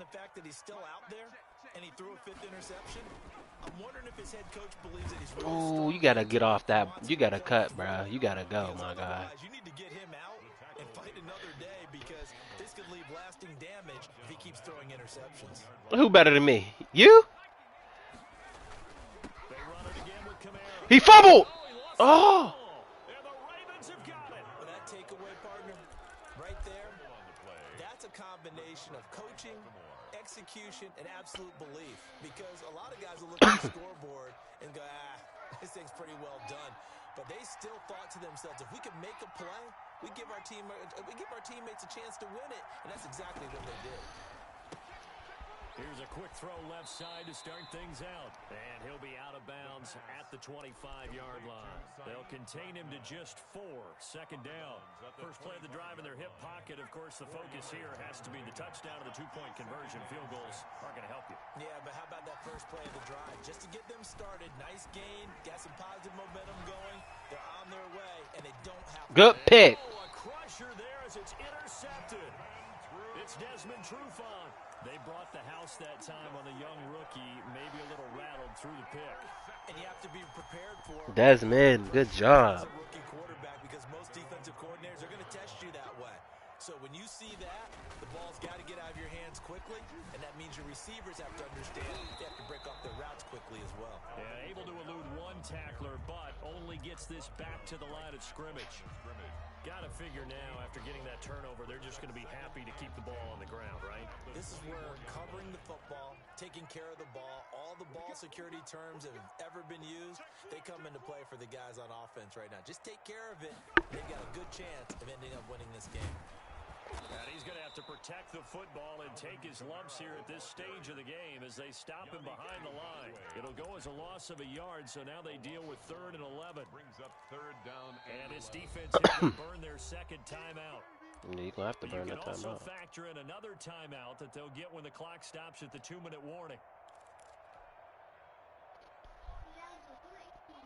Oh, you gotta get off that. You gotta cut, bro. You gotta go, my guy. You need to get him out and fight another day because this could leave lasting damage if he keeps throwing interceptions. Who better than me? You? He fumbled. Oh. Combination of coaching, execution, and absolute belief. Because a lot of guys will look at the scoreboard and go, this thing's pretty well done. But they still thought to themselves, if we can make a play, we give our teammates a chance to win it. And that's exactly what they did. Here's a quick throw left side to start things out. And he'll be out of bounds at the 25-yard line. They'll contain him to just 4. 2nd down. First play of the drive in their hip pocket. And, of course, the focus here has to be the touchdown and the two-point conversion. Field goals aren't going to help you. Yeah, but how about that first play of the drive? Just to get them started, nice gain, got some positive momentum going. They're on their way, and they don't have to. Good pick. Oh, a crusher there as it's intercepted. It's Desmond Trufant. They brought the house that time on the young rookie, maybe a little rattled through the pick. And you have to be prepared for Desmond, good job. as a rookie quarterback because most defensive coordinators are going to test you that way. So when you see that, the ball's got to get out of your hands quickly, and that means your receivers have to understand they have to break off their routes quickly as well. Yeah, able to elude one tackler, but only gets this back to the line of scrimmage. Got to figure now, after getting that turnover, they're just going to be happy to keep the ball on the ground, right? This is where covering the football, taking care of the ball, all the ball security terms that have ever been used, they come into play for the guys on offense right now. Just take care of it. They've got a good chance of ending up winning this game. And he's going to have to protect the football and take his lumps here at this stage of the game as they stop him behind the line. It'll go as a loss of a yard, so now they deal with 3rd and 11. Brings up 3rd down And his defense had to burn their second timeout. You're going to have to burn You that can also timeout. factor in another timeout that they'll get when the clock stops at the 2-minute warning.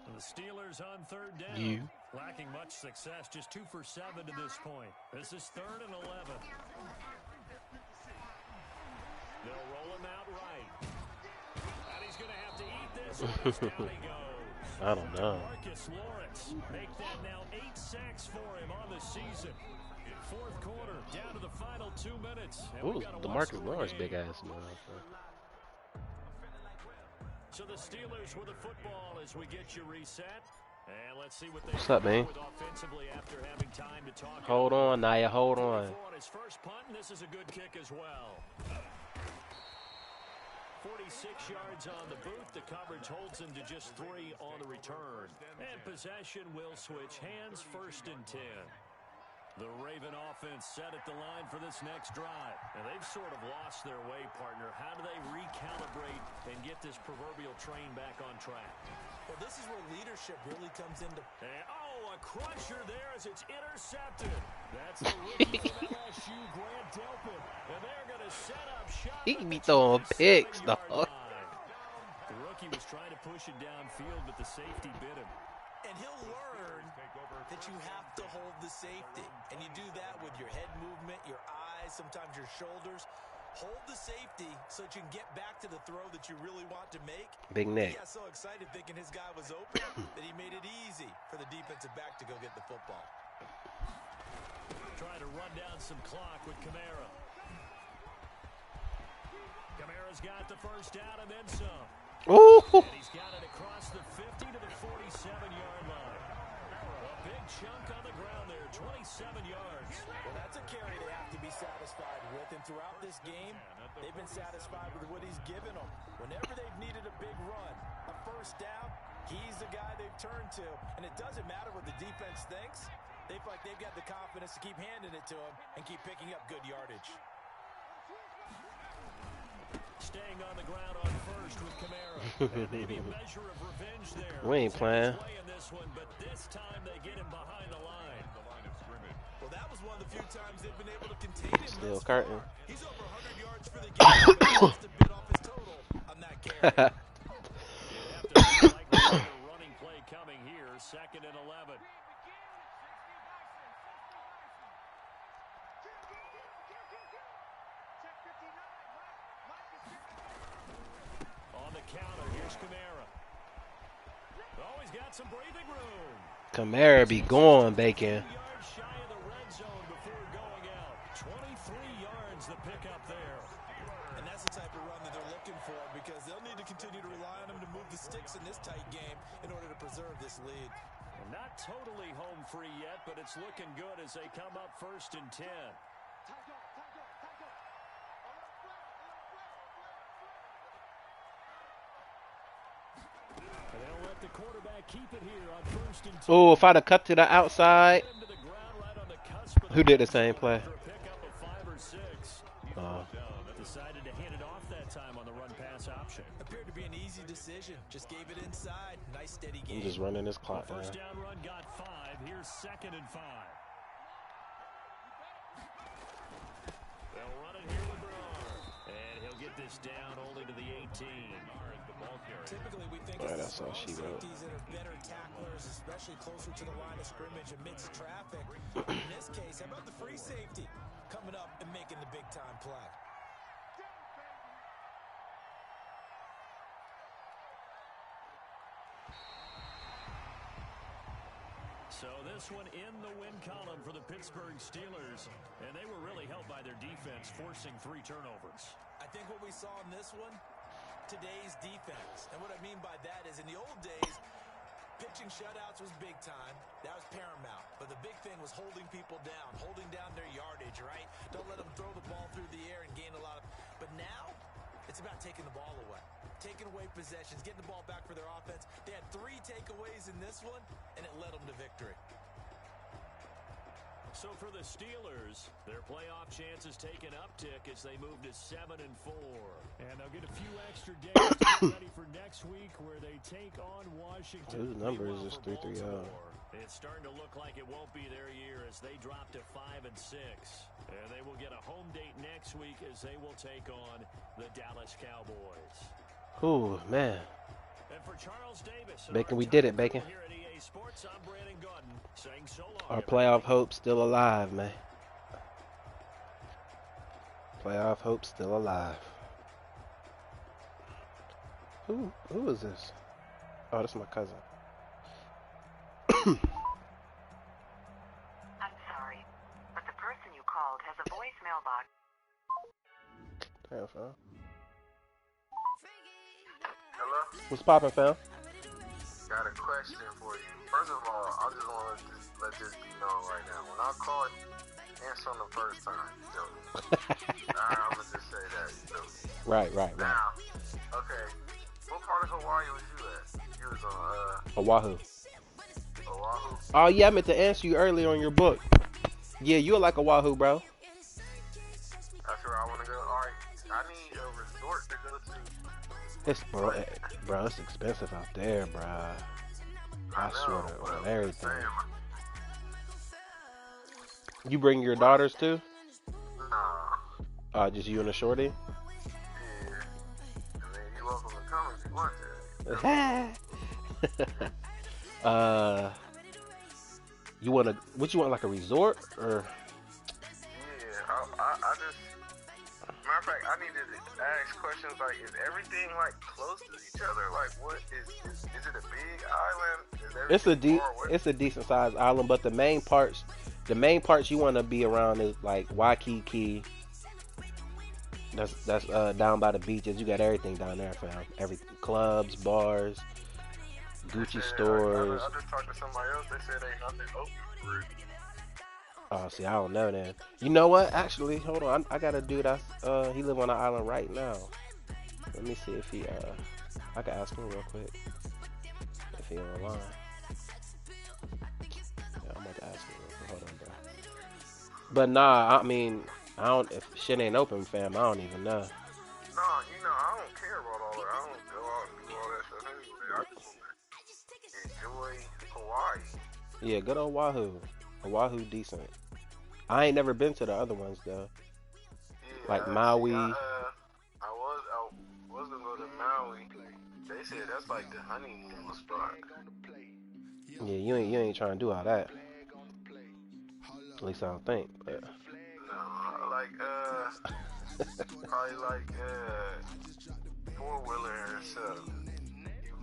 The Steelers on 3rd down. Lacking much success, just 2 for 7 to this point. This is 3rd and 11. They'll roll him out right. And he's going to have to eat this one as down he goes. I don't know. Marcus Lawrence make that now 8 sacks for him on the season. 4th quarter, down to the final 2 minutes. And Ooh, we've got a DeMarcus one-score Lawrence, game. big ass man. So the Steelers with the football as we get you reset. And let's see what they What's up, man? with offensively after having time to talk. Hold on, Naya, hold on. On his first punt, and this is a good kick as well. 46 yards on the boot. The coverage holds him to just 3 on the return. And possession will switch hands, 1st and 10. The Raven offense set at the line for this next drive. And they've sort of lost their way, partner. How do they recalibrate and get this proverbial train back on track? Well, this is where leadership really comes into. And, oh, a crusher there as it's intercepted. That's the rookie from LSU, Grant Delpit. And they're going to set up shop. He at be the throwing picks, 27-yard dog. line. The rookie was trying to push it downfield, but the safety bit him. And he'll learn that you have to hold the safety. And you do that with your head movement, your eyes, sometimes your shoulders. Hold the safety so that you can get back to the throw that you really want to make. Big He Nick. got so excited thinking his guy was open that he made it easy for the defensive back to go get the football. Trying to run down some clock with Kamara. Kamara's got the first down and then some. Ooh. And he's got it across the 50 to the 47-yard line. A big chunk on the ground there, 27 yards. Well, that's a carry they have to be satisfied with. And throughout this game, they've been satisfied with what he's given them. Whenever they've needed a big run, a first down, he's the guy they've turned to. And it doesn't matter what the defense thinks. They feel like they've got the confidence to keep handing it to him and keep picking up good yardage. Staying on the ground on first with Kamara. Maybe a measure of revenge there. We ain't playing. In this one, but this time they get him behind the line. Well, that was one of the few times they've been able to contain him. Still thus curtain. far. He's over 100 yards for the game. Just a bit off his total on that carry. You have to feel like there's a running play coming here. 2nd and 11. On the counter, here's Kamara. Oh, he's got some breathing room. Kamara be going, Bacon. 2 yards shy of the red zone before going out. 23 yards the pickup there. And that's the type of run that they're looking for because they'll need to continue to rely on him to move the sticks in this tight game in order to preserve this lead. Not totally home free yet, but it's looking good as they come up 1st and 10. And they'll let the quarterback keep it here on 1st and 10. Oh, if I'd have cut to the outside, Into the ground right on the cusp of who did the same play? for a pickup of 5 or 6. Decided to hand it off that time on the run pass option. Appeared to be an easy decision. Just gave it inside. Nice steady game. I'm just running this clock down. First down run got 5. Here's 2nd and 5. They'll run it here with Bernard. And he'll get this down only to the 18. Typically, we think Alright, of that's all strong she wrote. safeties that are better tacklers, especially closer to the line of scrimmage amidst traffic. In this case, how about the free safety coming up and making the big-time play? So this one in the win column for the Pittsburgh Steelers, and they were really helped by their defense, forcing 3 turnovers. I think what we saw in this one, today's defense. And what I mean by that is in the old days, pitching shutouts was big time. That was paramount. But the big thing was holding people down, holding down their yardage, right? Don't let them throw the ball through the air and gain a lot of... But now, it's about taking the ball away. Taking away possessions, getting the ball back for their offense. They had 3 takeaways in this one, and it led them to victory. So for the Steelers, their playoff chances take an uptick as they move to 7-4. And they'll get a few extra days to get ready for next week where they take on Washington. Whose number is Meanwhile, this for 3-3-0? Baltimore, it's starting to look like it won't be their year as they drop to 5-6. And they will get a home date next week as they will take on the Dallas Cowboys. Ooh, man. And for Charles Davis, Bacon, we did it, Bacon. here at EA Sports, I'm Brandon Gordon, saying so long, Our everybody. playoff hope's still alive, man. Playoff hope's still alive. Who is this? Oh, that's my cousin. I'm sorry, but the person you called has a voicemail box. Damn, fam. Hello? What's poppin', fam? Got a question for you. First of all, I just want to let this be known right now. When I called, answer on the first time. You feel me? Alright, I'm going to just say that. You feel me? Right. Now, okay. What part of Hawaii was you at? You was on, Oahu. Oahu? Oh, yeah, I meant to answer you earlier on your book. Yeah, you're like Oahu, bro. That's where I want to go. Alright, I need a resort to go to. It's, bro, it's expensive out there, bro. I swear to on everything. You bring your daughters too? Nah. Just you and a shorty? Yeah. I mean, you're welcome to come if you want to. You want what you want, like a resort or? Yeah, I just, matter of fact, I needed to ask questions like, is everything like close to each other? Like, what is it a big island? Is everything far away? It's a decent sized island, but the main parts you want to be around is like Waikiki. That's down by the beaches. You got everything down there, fam. Every clubs, bars, Gucci stores. I just talked to somebody else. They said ain't nothing open for it. Oh, see, I don't know then. You know what? Actually, hold on. I got a dude. He live on the island right now. Let me see if he. I can ask him real quick if he online. Yeah, I'm about to ask him real quick. Hold on, bro. But nah, I mean, I don't. If shit ain't open, fam, I don't even know. No, I don't care about all that. I don't go out and do all that stuff anyway. I just enjoy Hawaii. Yeah, good old Oahu. Oahu decent. I ain't never been to the other ones though. Yeah, Like Maui. I was gonna go to Maui. They said that's like the honeymoon spot. Yeah, you ain't trying to do all that. At least I don't think. But. No, like probably like 4-wheeler or something.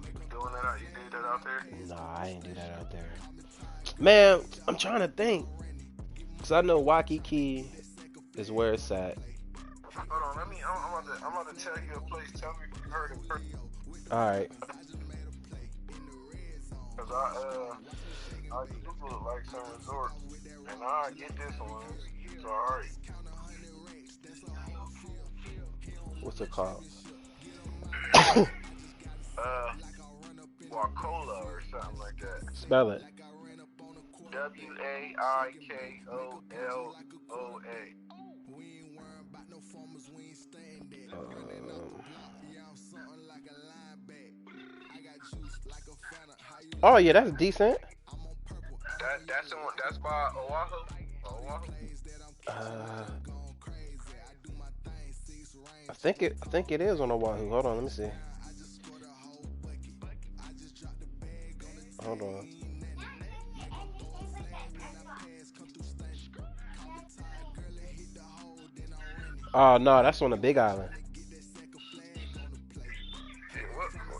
You doing that out? You did that out there? Nah, I ain't do that out there. Man, I'm trying to think. Cause I know Waikiki is where it's at. Hold on, I'm about to tell you a place. Tell me if you heard it first. Alright. Cause I Googled like some resort, and I get this one. It's alright. What's it called? Waikola or something like that. Spell it. Waikola. Oh yeah, that's decent. That's by Oahu. Oahu. I think it is on Oahu. Hold on, let me see. Hold on. Oh no, that's on the Big Island. Shit,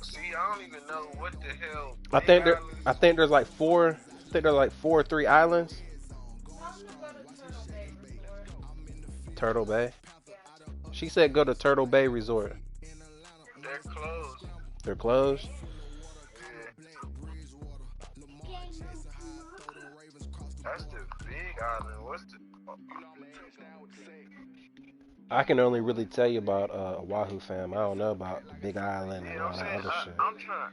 see, I don't even know what the hell I Big think there Islands. I think there's like four. I think there's like 4 or 3 islands. Tell them to go to Turtle Bay Resort. Turtle Bay. Yeah. She said go to Turtle Bay Resort. They're closed. They're closed. Yeah. That's the Big Island. What's the? I can only really tell you about Oahu, fam. I don't know about the Big Island and Yeah, I'm all that saying other shit. I'm trying.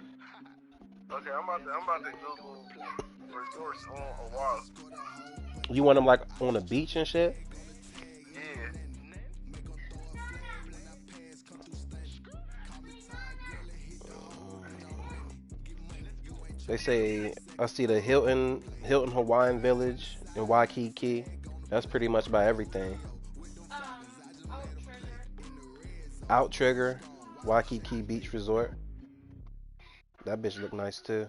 Okay, I'm about to Google resorts on Oahu. You want them like on the beach and shit? Yeah. They say I see the Hilton Hawaiian Village in Waikiki. That's pretty much about everything. Outrigger. Outrigger, Waikiki Beach Resort. That bitch look nice too.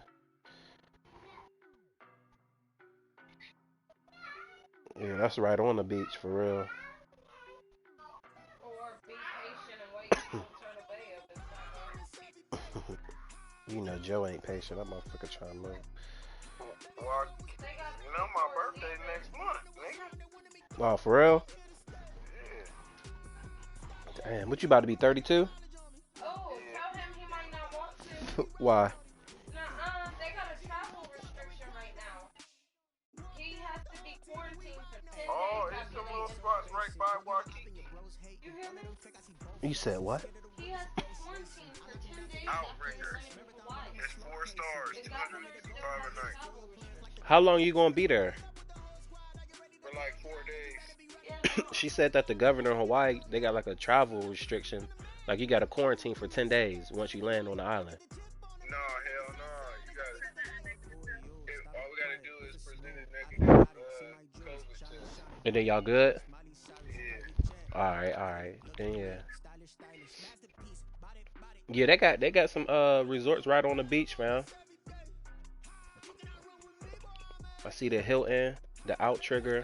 Yeah, that's right on the beach for real. Or be patient and wait until Turtle Bay opens back up. You know Joe ain't patient. That motherfucker trying to move. Well, They got you know my birthday next month, nigga. Oh, for real? Yeah. Damn, what you about to be 32? Oh, tell him he might not want to. Why? Nuh-uh, they got a travel restriction right now. He has to be quarantined for 10 days. Oh, it's some little spots right by Waikiki. You hear me? You said what? He has to quarantine for 10 days Outrigger. after landing in Hawaii. It's 4 stars, The governor still 265 has a a night. travel restriction. How long you gonna be there? For like 4 days. Yeah. She said that the governor of Hawaii, they got like a travel restriction. Like you got to quarantine for 10 days once you land on the island. No, hell no. You got all we gotta do is present a negative COVID test. And then y'all good? Yeah. Alright. Then yeah. Yeah, they got some resorts right on the beach, man. I see the Hilton, the Outrigger.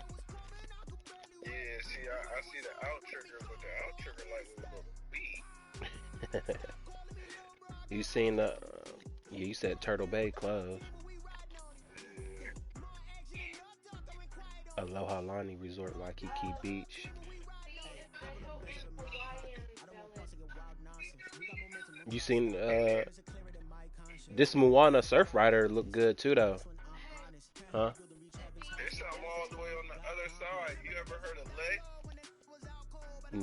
Yeah, see, I see the outrigger, but the outrigger like was a beat. You seen the? Yeah, you said Turtle Bay closed. Aloha Lani Resort, Waikiki Beach. You seen this Moana surf rider look good too though? Huh? There's something all the way on the other side. You ever heard of Leh?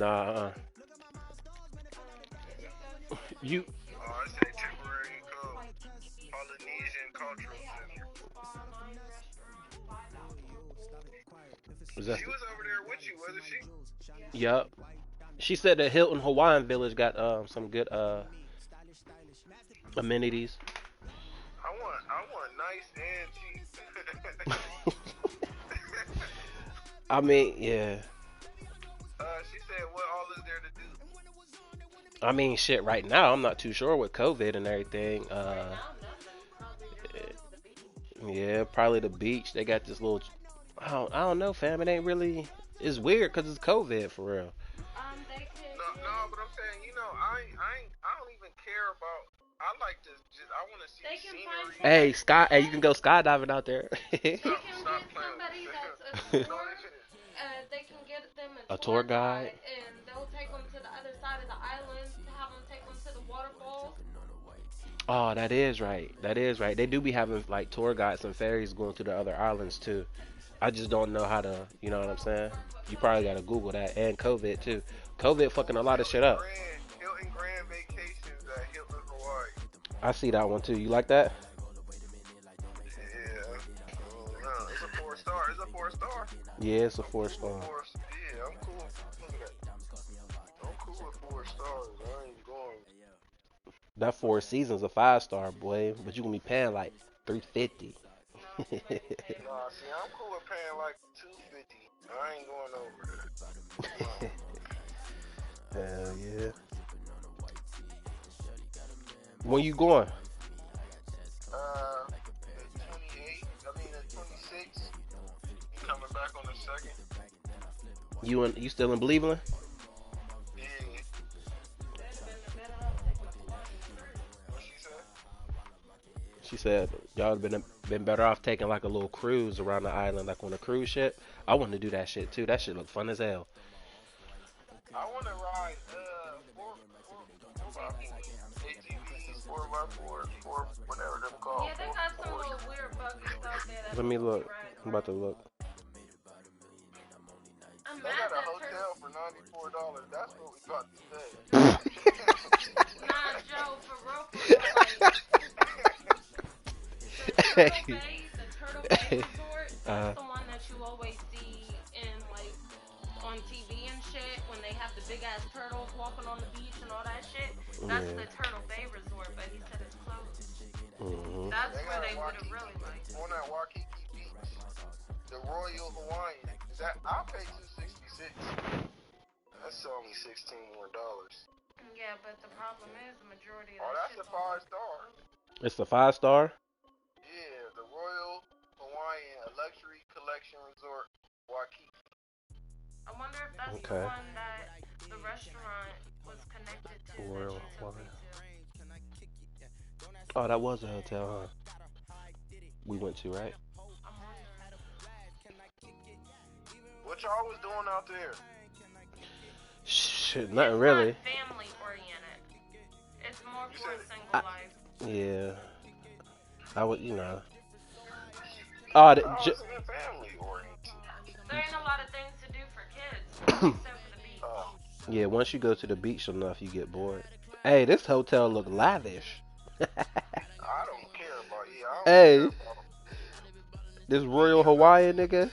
Nah. You Oh, it's a temporary code. Polynesian Cultural Center. was that? She was over there with you, wasn't she? Yup. She said the Hilton Hawaiian Village got some good amenities. I want nice and cheap. I mean, yeah. She said, what all is there to do? I mean, shit. Right now, I'm not too sure with COVID and everything. Yeah, probably the beach. They got this little. I don't know, fam. It ain't really. It's weird because it's COVID for real. No, but I'm saying, you know, I don't even care about. I like to just. I want to see They can scenery. find Hey, you can go skydiving out there. They can get Stop playing somebody with that's me. a tour. They can get them A tour guide? and they'll take them to the other side of the island to have them take them to the waterfalls. Oh, that is right. That is right. They do be having like tour guides and ferries going to the other islands too. I just don't know how to. You know what I'm saying? You probably gotta Google that and COVID too. COVID fucking a lot of shit up. Hilton Grand Vacations at Hilton, Hawaii. I see that one too. You like that? Yeah. No, it's a 4 star. It's a 4 star. Yeah, it's a 4-star. Yeah, I'm cool. Look at that. I'm cool with 4 stars. I ain't going. That Four Seasons a 5-star, boy, but you gonna be paying like $350. Nah, see, I'm cool with paying like $250. I ain't going over that. Hell yeah. When you going? The 28th, I mean the 26th. Coming back on the 2nd. You still in Cleveland? Yeah. What she said? She said y'all been better off taking like a little cruise around the island, like on a cruise ship. I want to do that shit too. That shit look fun as hell. I want to ride ATVs, 4x4s, whatever them called. Yeah, they got some little weird buckets out there. Let me look. I'm about to look. They got a hotel for $94. That's what we got today. Nah, Joe, for real, like, the Turtle Bay Resort, that's the one that you always see in, like, on TV and shit, when they have the big-ass turtles walking on the beach and all that shit. That's the Turtle Bay Resort, but he said it's closed. Mm-hmm. That's where they would have really liked it. On that Waikiki Beach, the Royal Hawaiian. Is that? I'll pay $266. That's only $16 more. Yeah, but the problem is the majority of Oh, that that's a shit's 5-star. It's the 5-star. Yeah, the Royal Hawaiian, a luxury collection resort, Waikiki. I wonder if that's the one that the restaurant was connected to. Royal that you took me to. Oh, that was a hotel, huh? We went to, right? What y'all was doing out there? Shit, nothing really. It's not family oriented. It's more for a single life. Yeah. I would, you know. Oh, family oriented. There ain't a lot of things to do for kids, except for the beach. Yeah, once you go to the beach enough, you get bored. Hey, this hotel look lavish. I don't care about you. Hey, this Royal Hawaiian nigga.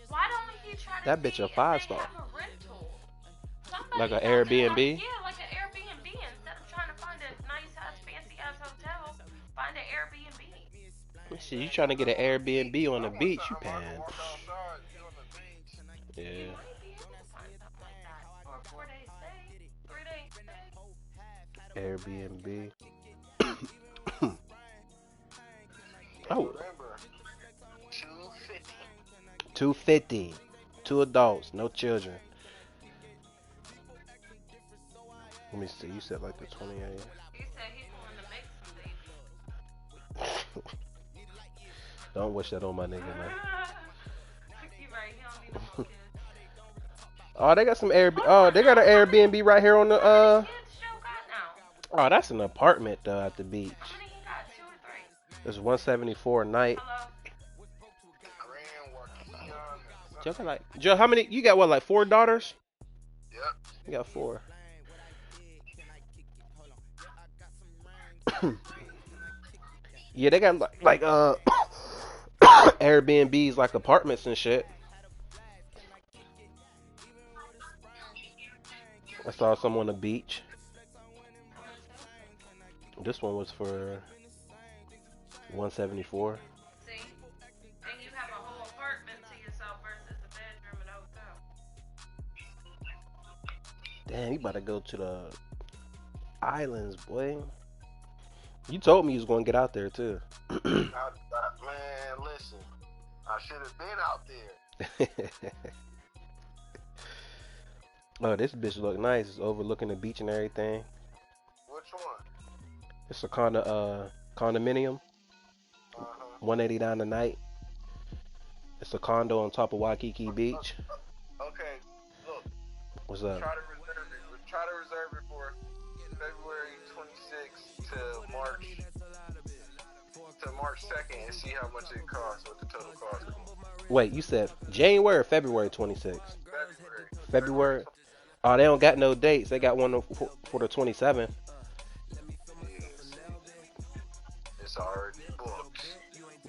Why don't he try to that bitch a 5-star? Have a rental? Like an Airbnb? Yeah, like an Airbnb. Instead of trying to find a nice ass, fancy ass hotel, find an Airbnb. Shit, you trying to get an Airbnb on the beach? You pan. Yeah. You might be able to find something like that, or a 4-day stay, 3-day stay. Airbnb. Oh. 250. 2 adults, no children. Let me see. You said like the 28th. He said he wanted to make some babies. Don't wish that on my nigga, man. You right. He don't need no kids. Oh, they got some Airbnb. Oh, they got an Airbnb right here on the Kids Joe got now. Oh, that's an apartment though at the beach. How many he got? 2 or 3? It's $174 a night. Hello. Joe got like Joe, how many? You got what, like 4 daughters? Yep. You got 4. Yeah, they got like Airbnbs, like apartments and shit. I saw some on the beach. This one was for $174. See? And you have a whole apartment to yourself versus a bedroom in a hotel. Damn, you about to go to the islands, boy. You told me you was gonna get out there too. Man, listen. I should have been out there. Oh, this bitch look nice. It's overlooking the beach and everything. Which one? It's a condominium. $189 a night. It's a condo on top of Waikiki Beach. Okay, look. What's up? Try to reserve it for February 26th to March 2nd and see how much it costs, what the total cost is. Wait, you said January or February 26th? February. Oh, they don't got no dates. They got one for the 27th. It's already booked.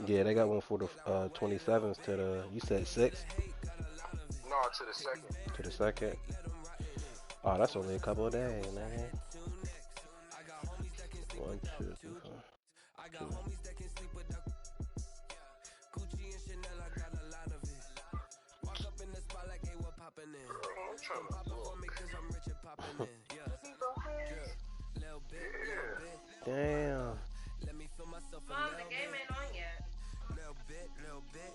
Yeah, they got one for the 27th to the, you said 6th? No, to the 2nd. To the 2nd. Oh, that's only a couple of days, man. 1, 2, 3, 4. I'm trying to look. Yeah. Damn. Mom, the game ain't on yet.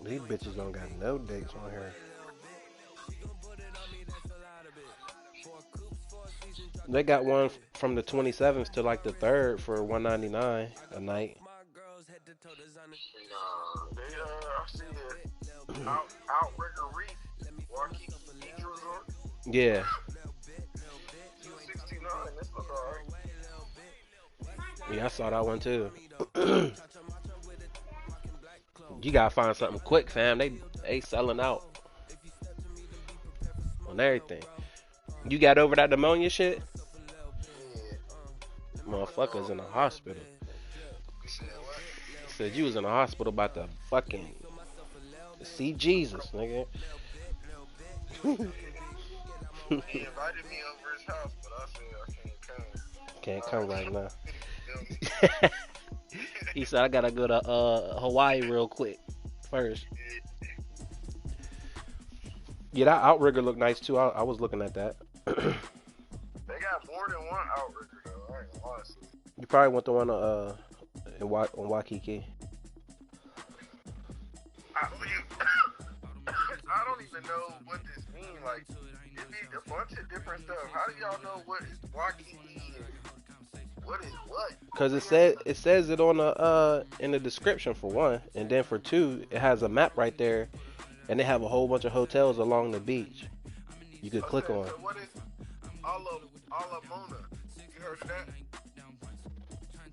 These bitches don't got no dates on here. They got one from the 27th to like the 3rd for 199 a night. Nah, they I see it. Outrigger Reef, Waukee Beach Resort, Yeah. 269. This look alright. Yeah, I saw that one too. You gotta find something quick, fam. They selling out on everything. You got over that pneumonia shit? Yeah. Motherfuckers in the hospital. You said what? Said you was in the hospital about to fucking see Jesus, nigga. He invited me over his house, but I said I can't come. Can't come right now. Feel me? He said I gotta go to Hawaii real quick first. Yeah, that outrigger looked nice too. I was looking at that. They got more than one outrigger though. I ain't gonna lie to you. You probably want the one on Waikiki. I don't even know what this means. Like, it be a bunch of different stuff. How do y'all know what is Waikiki and what is what? Cause it says it on the in the description for one, and then for two, it has a map right there, and they have a whole bunch of hotels along the beach. You could click on. So what is Alamona? You heard of that?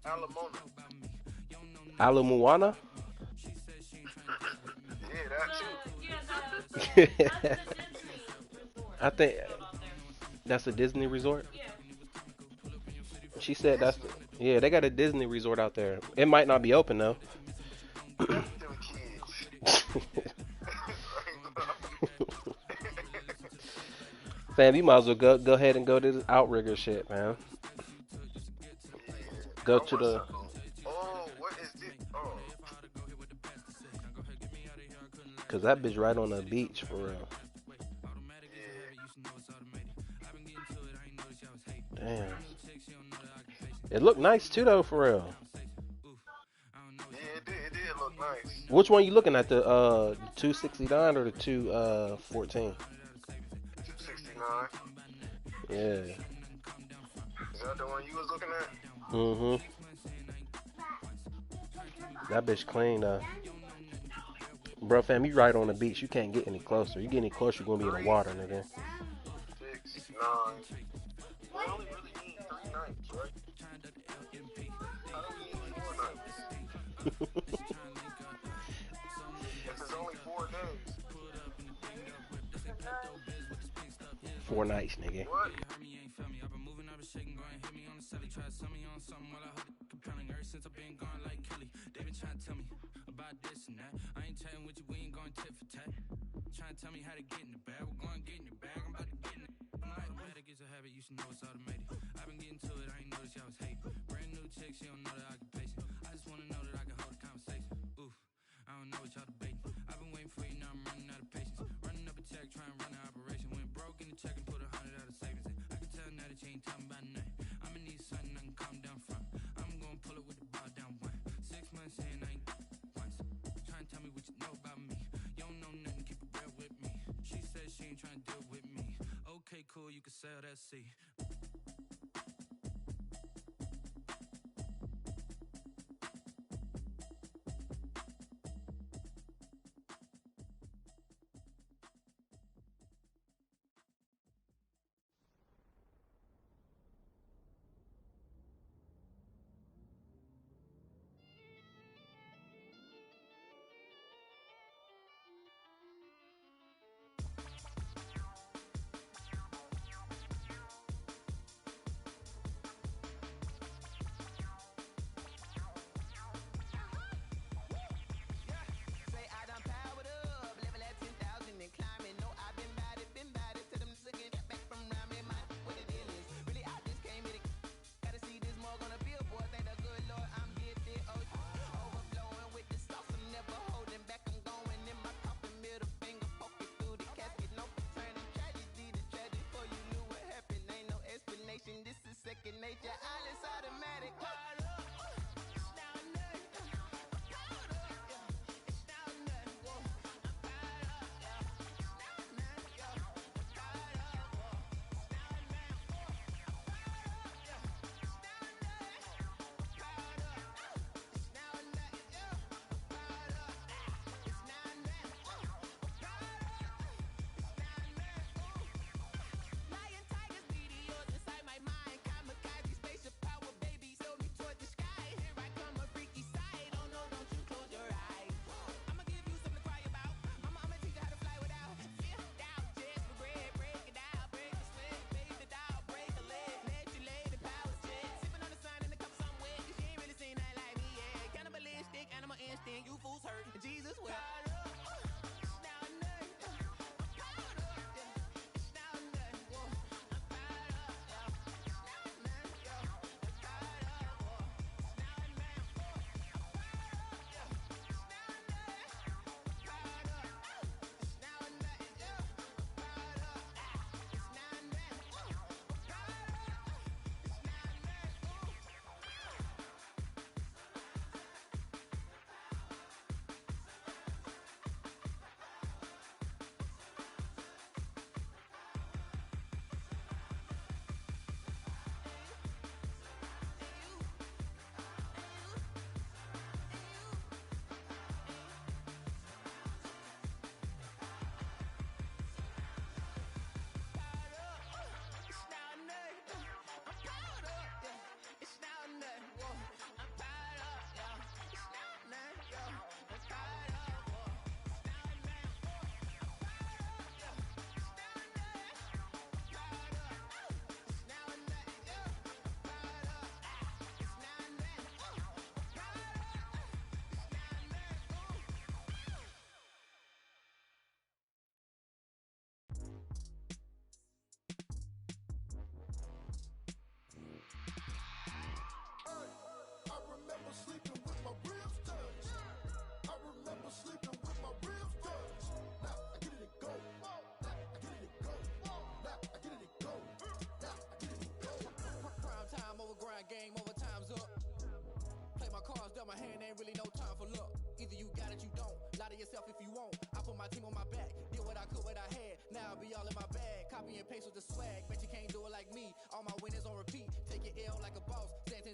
Alamona. Ala Moana? Yeah, that too. I think that's a Disney resort. She said that's yeah, they got a Disney resort out there. It might not be open though. Them kids. Fam, you might as well go ahead and go to this outrigger shit, man. Go to the Oh, what is this? Oh, cause that bitch right on the beach for real. Damn. It looked nice too though, for real. yeah, it did look nice. Which one you looking at? The 269 or the 214? 269. Yeah. Is that the one you was looking at? Mhm. That bitch clean though. Bro, fam, you right on the beach. You can't get any closer. You get any closer, you're gonna be in the water, nigga. 6, 9. We only really need 3 nights, right? How do we need 4 nights? If it's only 4 days. 4 nights, nigga. What?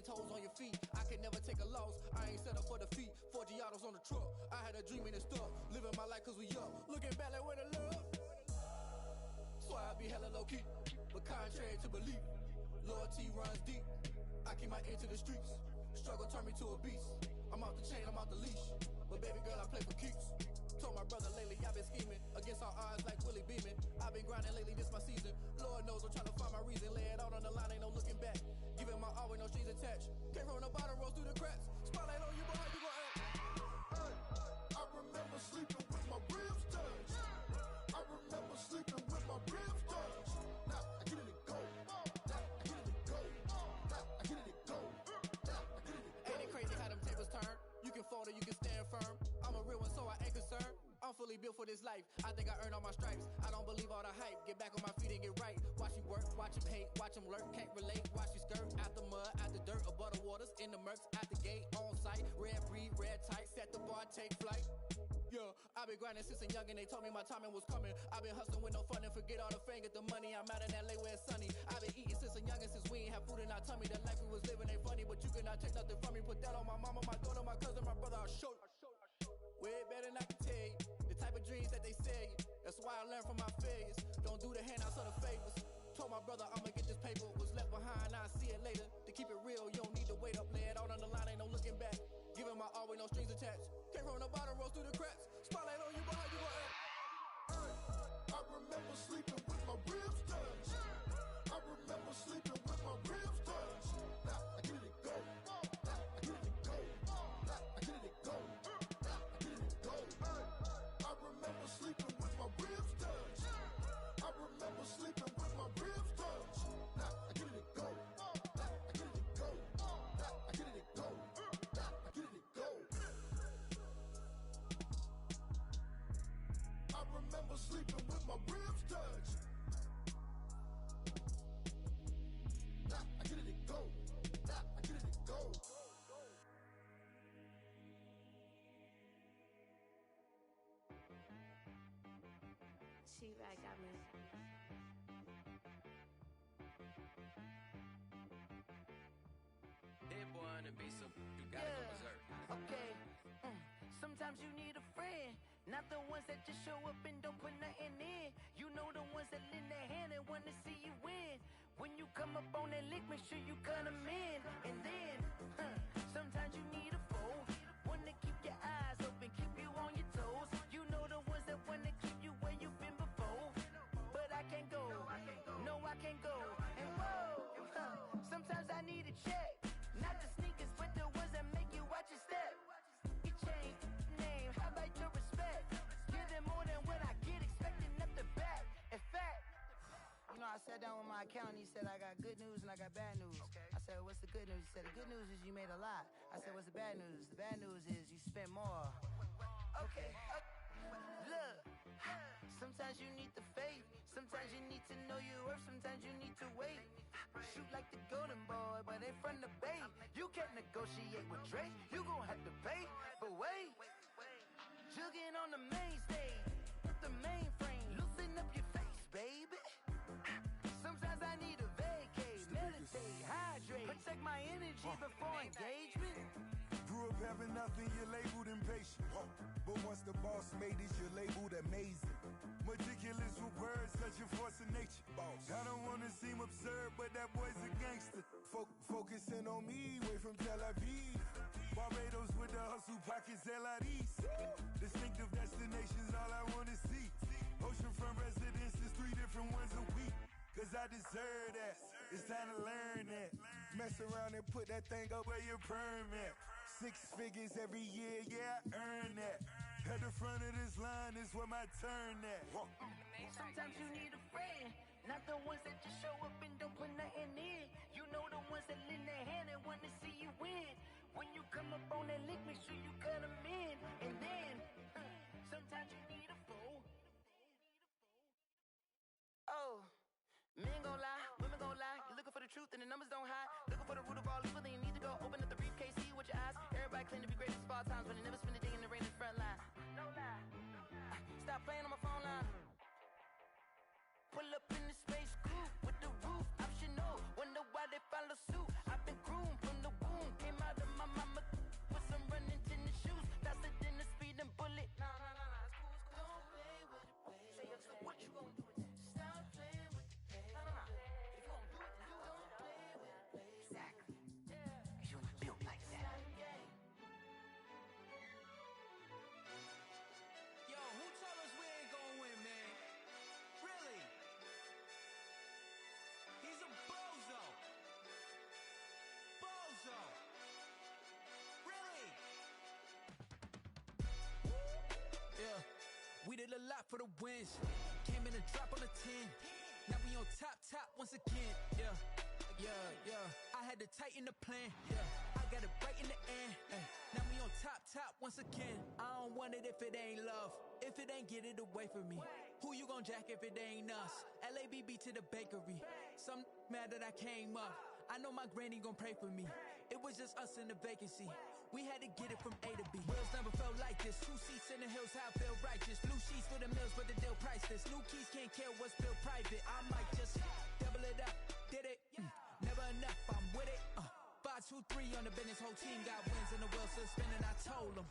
10 toes on your feet. I can never take a loss. I ain't set up for defeat. 4 Giottos on the truck. I had a dream and it stuck. Living my life cause we up. Looking back like where the love. Swear I be hella low key, but contrary to belief, loyalty runs deep. I keep my ear to the streets. Struggle turned me to a beast. I'm off the chain, I'm off the leash. But baby girl, I play for keeps. Told my brother lately, I've been scheming against all odds like Willie Beeman. I've been grinding lately, this my season. Lord knows I'm trying to find my reason. Lay it out on the line, ain't no looking back. Giving my all with no strings attached. Came from the bottom, rose through the cracks. Spotlight on you, but how you gon' act? Hey, I remember sleeping with my ribs touched. I remember sleeping with my ribs touched. Now I get it to go. Now I get it to go. Now I get it to go. Now I get it to go. Ain't it crazy how them tables turn? You can fold or you can stand firm. I'm a real one, so I ain't concerned. I'm fully built for this life. I think I earned all my stripes. I don't believe all the hype. Get back on my feet and get right. Watch you work, watch him hate, watch him lurk. Can't relate, watch you skirt. Out the mud, out the dirt, above the waters, in the murks, out the gate, on site. Red breed, red tight, set the bar, take flight. Yeah, I've been grinding since a youngin'. They told me my timing was coming. I've been hustling with no fun and forget all the fame, get the money. I'm out in LA where it's sunny. I've been eating since a youngin', since we ain't have food in our tummy. The life we was living ain't funny, but you cannot take nothing from me. Put that on my mama, my daughter, my cousin, my brother. I'll show you. Way better than I can tell you. The type of dreams that they sell you. That's why I learned from my failures. Don't do the handouts or the favors. Told my brother I'ma get this paper. Was left behind, I'll see it later. To keep it real, you don't need to wait up. Lay it out on the line, ain't no looking back. Giving my all with no strings attached. Came from the bottom, rose through the cracks. Spotlight on you, but how you gon' act? Hey, I remember sleeping with my ribs touched. I remember sleeping with my ribs touched. Now I get it to go. Now I get it to go. Now I get it to go. Now I get it to go. Hey, I remember sleeping with my ribs touched. I remember sleeping with my ribs touched. Now I get it to go. Now I get it to go. Now I get it to go. Now I get it to go. I remember sleeping with my ribs touched. Now I get it to go. Now I get it to go. She back got me. That boy on the beat, so you gotta go berserk. Okay. Sometimes you need a friend, not the ones that just show up and don't put nothing in. You know the ones that lend their hand and want to see you win. When you come up on that lick, make sure you cut them in. And then, sometimes you need a foe, one to keep your eyes open, keep you on your toes. You know the ones that want to keep you where you've been before. But I can't go, no I can't go. And whoa, sometimes I need a check. Not the sneakers, but the ones that make you watch your step. Your chain, name, how about your respect? Give them more than what I get, expecting up the back. In fact, you know, I sat down with my accountant, he said I got good news and I got bad news. Okay. I said, what's the good news? He said, the good news is you made a lot. I said, what's the bad news? The bad news is you spent more. Okay. Look, sometimes you need the faith. Sometimes you need to know your worth. Sometimes you need to wait. Shoot like the golden boy, but they from the bay. You can't negotiate with Drake. You gon' have to pay. But wait, jugging on the main stage, the mainframe. Loosen up your face, baby. Sometimes I need a vacate, meditate, hydrate, protect my energy before engagement. Grew up having nothing, you're labeled impatient. But once the boss made it, you're labeled amazing. Meticulous with words, such a force of nature. I don't wanna seem absurd, but that boy's a gangster. Focusing on me, way from Tel Aviv. Barbados with the hustle pockets, LIDs. Distinctive destinations, all I wanna see. Oceanfront residences, 3 different ones a week. Cause I deserve that, it's time to learn that. Mess around and put that thing up where your permit. 6 figures every year, yeah, I earn that. At the front of this line is where my turn at. Sometimes you need a friend, not the ones that just show up and don't put nothing in. You know the ones that lend their hand and want to see you win. When you come up on that lick, make sure you cut them in. And then, sometimes you need a fool. Oh, men gon' lie, women gon' lie. You're looking for the truth and the numbers don't hide. Looking for the root of all evil, then you need to go open up the briefcase, see with your eyes. Everybody claim to be greatest of all times, but they never spend a day in the rain in the front line. No lie. Stop playing on my phone line. Pull up in the space coupe with the roof optional. Wonder why they follow suit. I've been groomed from the did a lot for the wins. Came in a drop on a 10. Now we on top once again. Yeah. I had to tighten the plan. Yeah. I got it right in the end. Now we on top once again. I don't want it if it ain't love. If it ain't, get it away from me. Who you gon' jack if it ain't us? LABB to the bakery. Some mad that I came up. I know my granny gon' pray for me. It was just us in the vacancy. We had to get it from A to B. Wheels never felt like this. 2 seats in the hills, how I feel righteous. Blue sheets for the mills, but the deal priceless. New keys can't care what's built private. I might just double it up. Did it? Never enough, I'm with it. 5, 2, 3 on the business. Whole team got wins and the wheels still spinning. I told them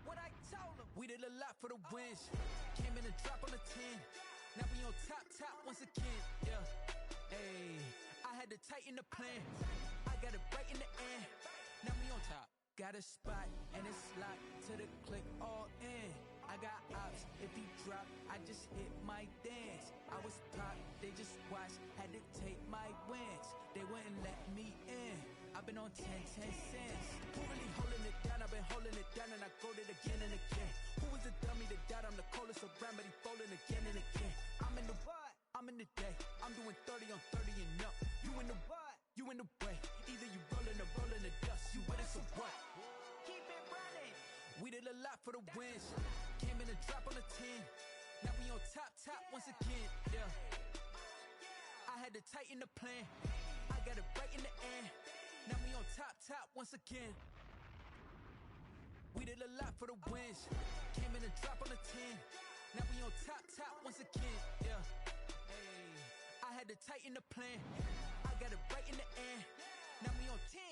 what I told them. We did a lot for the wins. Came in a drop on the 10. Now we on top once again. Yeah. Hey, I had to tighten the plan. I got it right in the end. Now we on top. Got a spot and it's locked to the click all in. I got ops, if he drop, I just hit my dance. I was top, they just watched, had to take my wins. They wouldn't let me in. I've been on 10 cents. Who really holding it down? I've been holding it down and I go it again and again. Who was the dummy that doubt I'm the coldest around, but he folding again and again. I'm in the what? I'm in the day. I'm doing 30 on 30 and up. You in the what? You in the way. Either you rolling or rolling the dust. You with us or what? Keep it running. We did a lot for the wins. Came in a drop on a 10. Now we on top once again. Yeah. I had to tighten the plan. I got it right in the end. Now we on top once again. We did a lot for the wins. Came in a drop on a 10. Now we on top once again. Yeah. Hey, I had to tighten the plan. I got it right in the end. Now we on 10.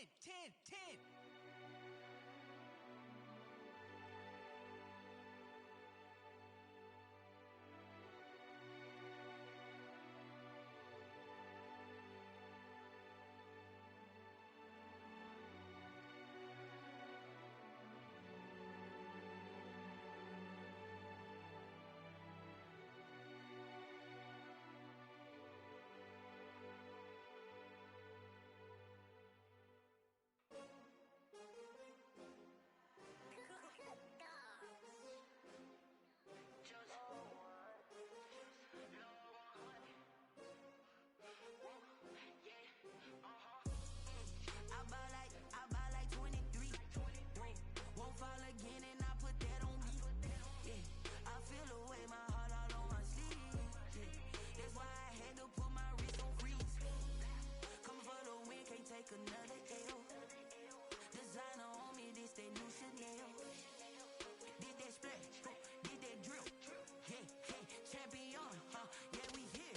I buy like 23. Won't fall again and I put that on me. Yeah, I feel the way, my heart all on my sleeve. Yeah, that's why I had to put my wrist on freeze. Come for the win, can't take another L. Designer on me, this that new Chanel. Did that splash, did that drill. Yeah, hey, champion, yeah, we here.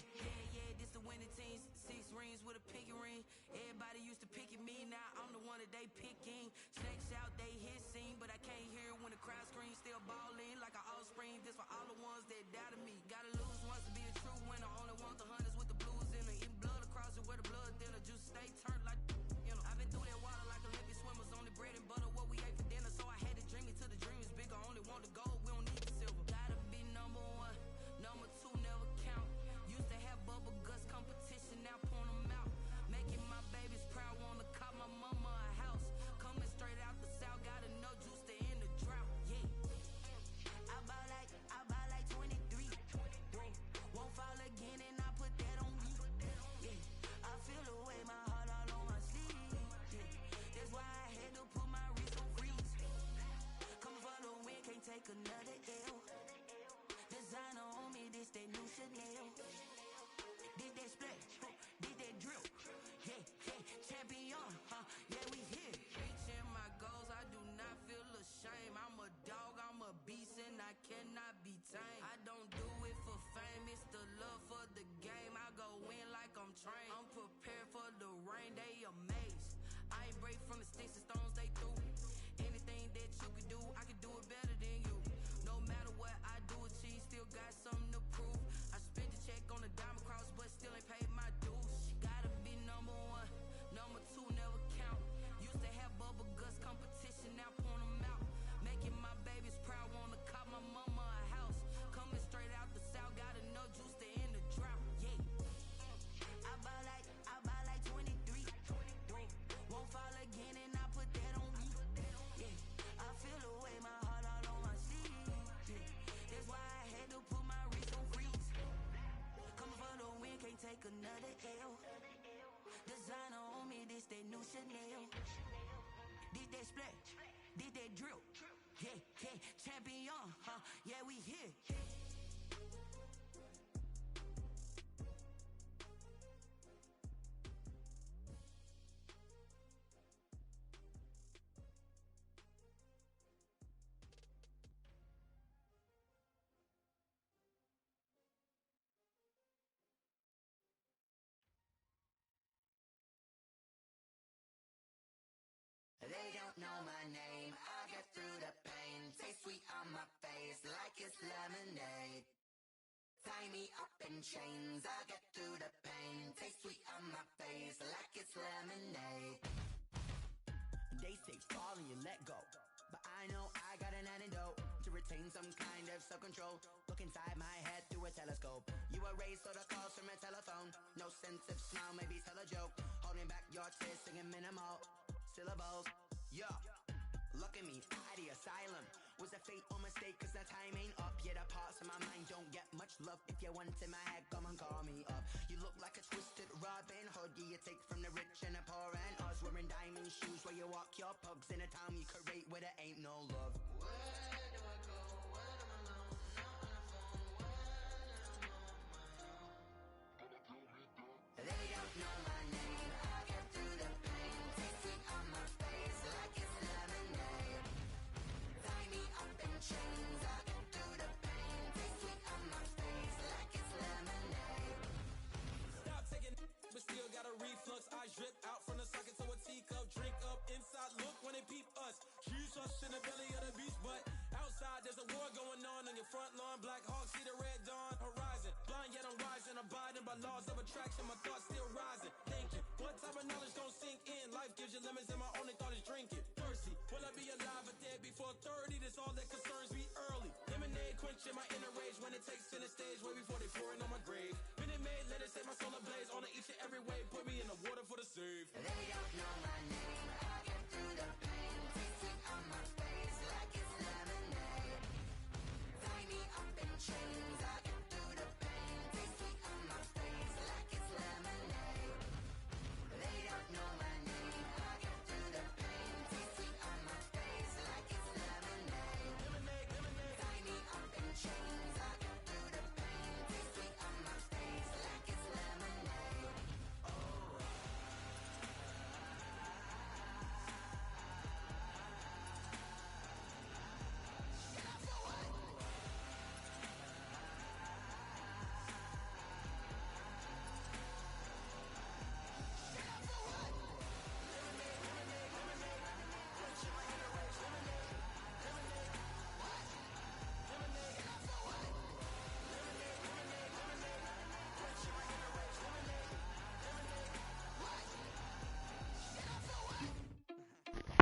Yeah, this the winning team. 6 rings with a pinky ring. Everybody used to pick at me, now I'm the one that they picking. Snakes out, they hissing, but I can't hear when the crowd screams. Still balling like an offspring. This for all the ones that doubted me. Gotta lose once to be a true winner. Only want the hunters with the blues in it. Eating blood across it where the blood thinner. Juice stay turned like, you know. I've been through that water like Olympic swimmers. Only bread and butter, what we ate for dinner. So I had to dream it till the dream is bigger. Only want the gold, we don't need the silver. Gotta be number 1, number 2 never count. Used to have bubble guts competition, now point them out. Making my babies proud, wanna cop my mama a house. Coming straight out the south, got enough juice to end the drought. Yeah, I buy like 23. Won't fall again and I put that on me. Yeah, I feel the way, my heart all on my sleeve. Yeah, that's why I had to put my wrist on freeze. Coming for the win, can't take another L. Designer on me, this that new Chanel. Did that splash, did that drill. Yeah, hey, champion, yeah, we here. Reaching my goals, I do not feel ashamed. I'm a dog, I'm a beast, and I cannot be tamed. I don't do it for fame, it's the love for the game. I go in like I'm trained. I'm prepared for the rain, they amazed. I ain't break from the sticks and stones they threw. Anything that you could do, I could do it better than you. No matter what I do, achieve, still got something to prove. I spent the check on the diamond cross, but still ain't paid my dues. Gotta be number 1, number 2 never count. Used to have bubble guts competition, now point them out. Making my babies proud, wanna cop my mama a house. Coming straight out the south, got enough juice to end the drought. Yeah, I buy like 23. Won't fall again and I put that on me. Yeah, I feel the way, my take another L. Designer on me, this they new Chanel. Did they split? Did they drill? Yeah, yeah, champion, huh? Yeah, we here. They don't know my name, I get through the pain. Taste sweet on my face like it's lemonade. Tie me up in chains, I get through the pain. Taste sweet on my face like it's lemonade. They say fall and you let go, but I know I got an antidote to retain some kind of self-control. Look inside my head through a telescope. You erase all the calls from a telephone. No sense of smile, maybe tell a joke. Holding back your tears, singing minimal syllables. Yeah, look at me, out the asylum. Was a fate or mistake, cause the time ain't up. Yeah, the parts of my mind don't get much love. If you want in my head, come and call me up. You look like a twisted Robin Hood. Yeah, you take from the rich and the poor and us. Wearing diamond shoes where you walk your pugs in a town you create where there ain't no love. Where do I go? When I'm alone? Not on the phone. When I'm on my own. They don't know my name. I get through the pain. Taste sweet on my face like it's lemonade. Tie me up in chains. I get through the pain. Taste sweet on my face like it's lemonade. Stop taking but still got a reflux. I drip out from the socket to a teacup. Drink up inside, look when they peep us. Choose us in the belly of the beast, but outside there's a war going on your front lawn. Black Hawk, see the red dawn horizon. Blind yet I'm rising, abiding by laws of attraction. My thoughts still rising. Thinking, what type of knowledge gon' sink in? Life gives you lemons and my only thought is drinking. Thirsty, will I be alive or dead before 30? This all that concerns me early. Lemonade quenching my inner rage when it takes center stage way before they pour it on my grave. Minute Maid, let it set my soul ablaze on each and every way. Put me in the water for the save. They don't know my name. I get through the pain. Taste sweet on my face like it's lemonade. Tie me up in chains. I get through the pain. Taste sweet on my face like it's lemonade. They don't know my name. I get through the pain. Taste sweet on my face like it's lemonade. Tie me up in chains. I get through the pain. Taste sweet on my face like it's lemonade.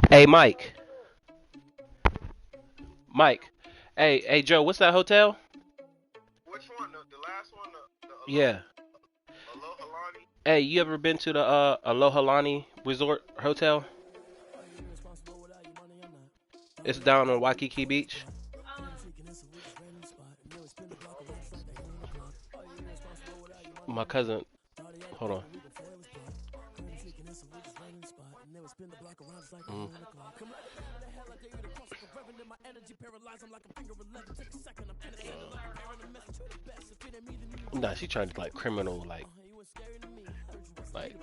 Hey, Mike. Mike. Hey, Joe. What's that hotel? Which one? The last one? The Yeah. Alohalani? Hey, you ever been to the Alohalani Resort Hotel? It's down on Waikiki Beach. My cousin. Hold on. Mm. Nah, she trying to like criminal, like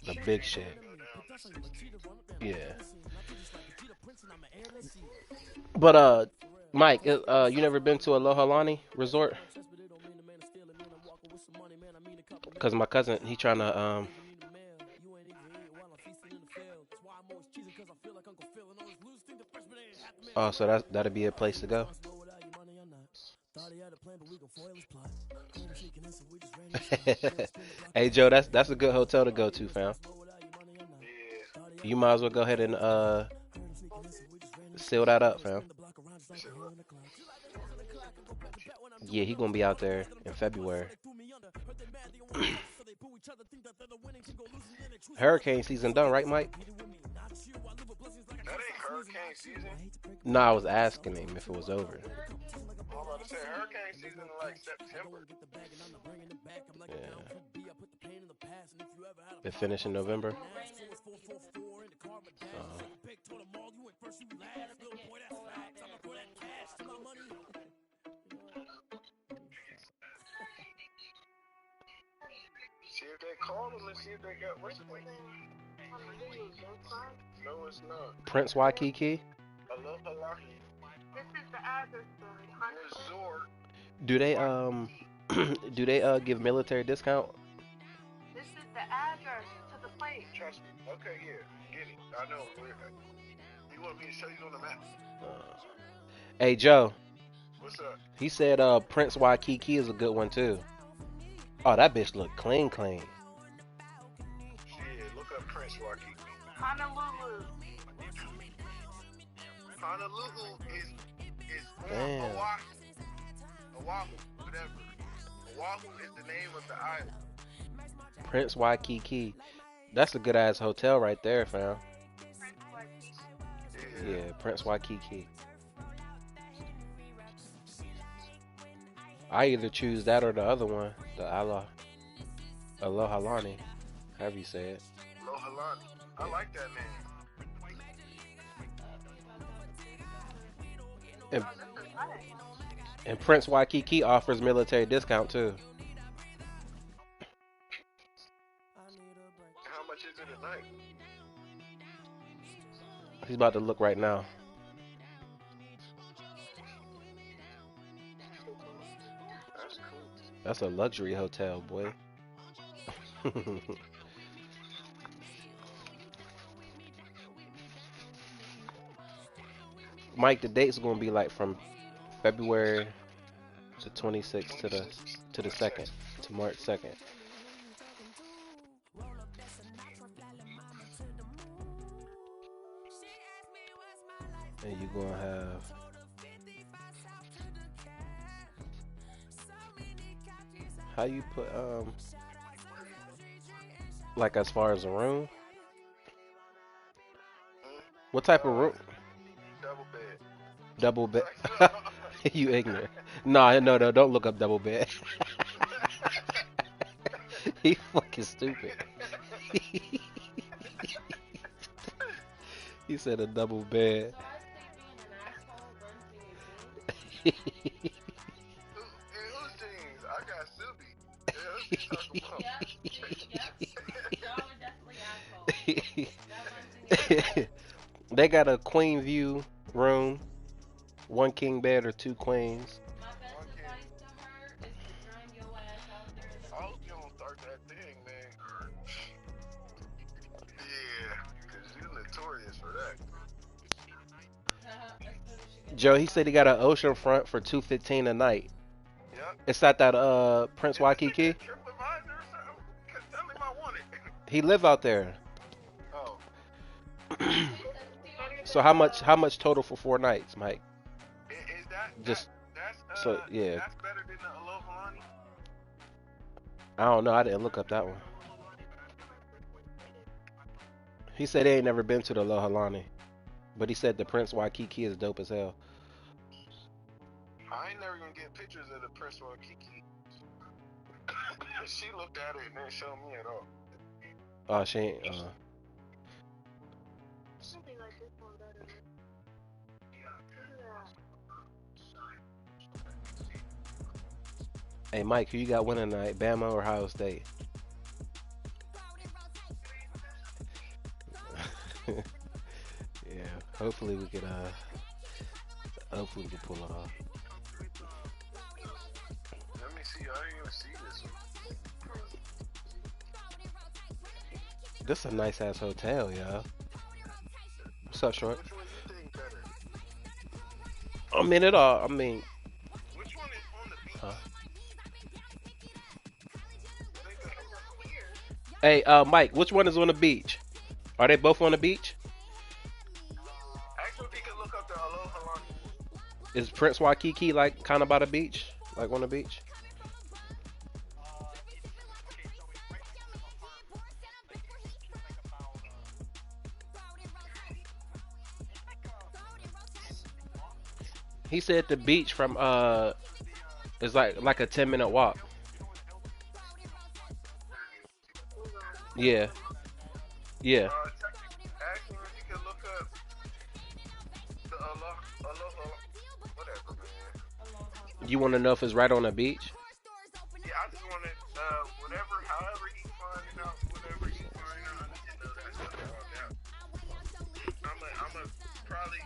the big shit. Yeah. But Mike, you never been to Alohalani Resort? Cause my cousin, he trying to Oh, so that'd be a place to go. Hey Joe, that's a good hotel to go to, fam. You might as well go ahead and seal that up, fam. Yeah, he gonna be out there in February. Hurricane season done, right, Mike? That ain't hurricane season. No, I was asking him if it was over. I'm about to say hurricane season in like September. Yeah. It finished in November. See if they call them and see if they got what's his name? No, it's not. Prince Waikiki. Aloha. This is the address for Resort. Do they do they give military discount? This is the address to the place. Trust me. Okay, yeah. Get it. I know. You want me to show you on the map? Hey Joe. What's up? He said Prince Waikiki is a good one too. Oh, that bitch look clean. Yeah, look up Prince Waikiki. Honolulu. Honolulu is Damn. Oahu, whatever. Oahu is the name of the island. Prince Waikiki. That's a good ass hotel right there, fam. Yeah, Prince Waikiki. I either choose that or the other one, the Aloha Lani, however you say it. Lohalani. I like that name. And Prince Waikiki offers military discount too. How much is it a night? He's about to look right now. That's cool. That's a luxury hotel, boy. Mike, the date's gonna be like from February the 26th to the 2nd, to March 2nd. And you're gonna have how you put like as far as a room? What type of room? Double bed. Double bed. You ignorant. No, don't look up double bed. He fucking stupid. He said a double bed. Whose jeans? I got Subi. They got a queen view room, one king bed or two queens. I was gonna start that thing, man. Yeah, because you're notorious for that. Joe, he said he got an ocean front for $215 a night. Yep. It's at that Prince Waikiki. He live out there. Oh. So how much total for 4 nights, Mike? Is that Just that's so yeah. That's better than the Aloha Lani? I don't know. I didn't look up that one. He said he ain't never been to the Aloha Lani, but he said the Prince Waikiki is dope as hell. I ain't never gonna get pictures of the Prince Waikiki. She looked at it and didn't show me at all. Oh, she ain't. Hey, Mike, who you got winning tonight, Bama or Ohio State? Yeah, hopefully we could pull it off. Let me see. I didn't even see this one. This is a nice ass hotel, y'all. What's up, Short? Which one you think better? I mean it all. I mean, Which one is on the beach? huh? Hey, Mike, which one is on the beach? Are they both on the beach? Actually, we can look up the Aloha Lani. Is Prince Waikiki like kind of by the beach? Like on the beach? He said the beach from is like a 10-minute walk. Yeah, yeah. Actually, if you could look up the Aloha, whatever, man. You want to know if it's right on the beach? Yeah, I just wanted, whatever, however he finding out, whatever he finding out, I need to know that stuff all out. I'm a probably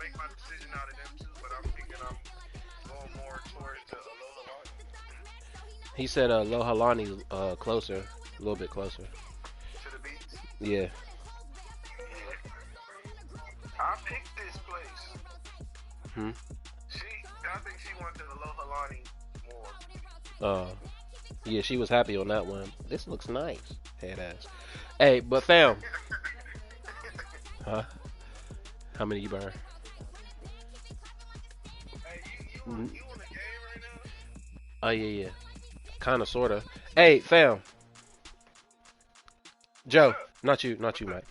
make my decision out of them too, but I'm thinking I'm going more towards the Aloha He said Lohalani's closer, a little bit closer. to the beach. Yeah. I picked this place. Hmm. I think she went to Aloha more. Yeah, she was happy on that one. This looks nice. Head ass. Hey, but fam. Huh? How many you burn? Hey, you in the game right now? Oh yeah. Kinda sorta. Hey, fam. Joe, not you, Mike.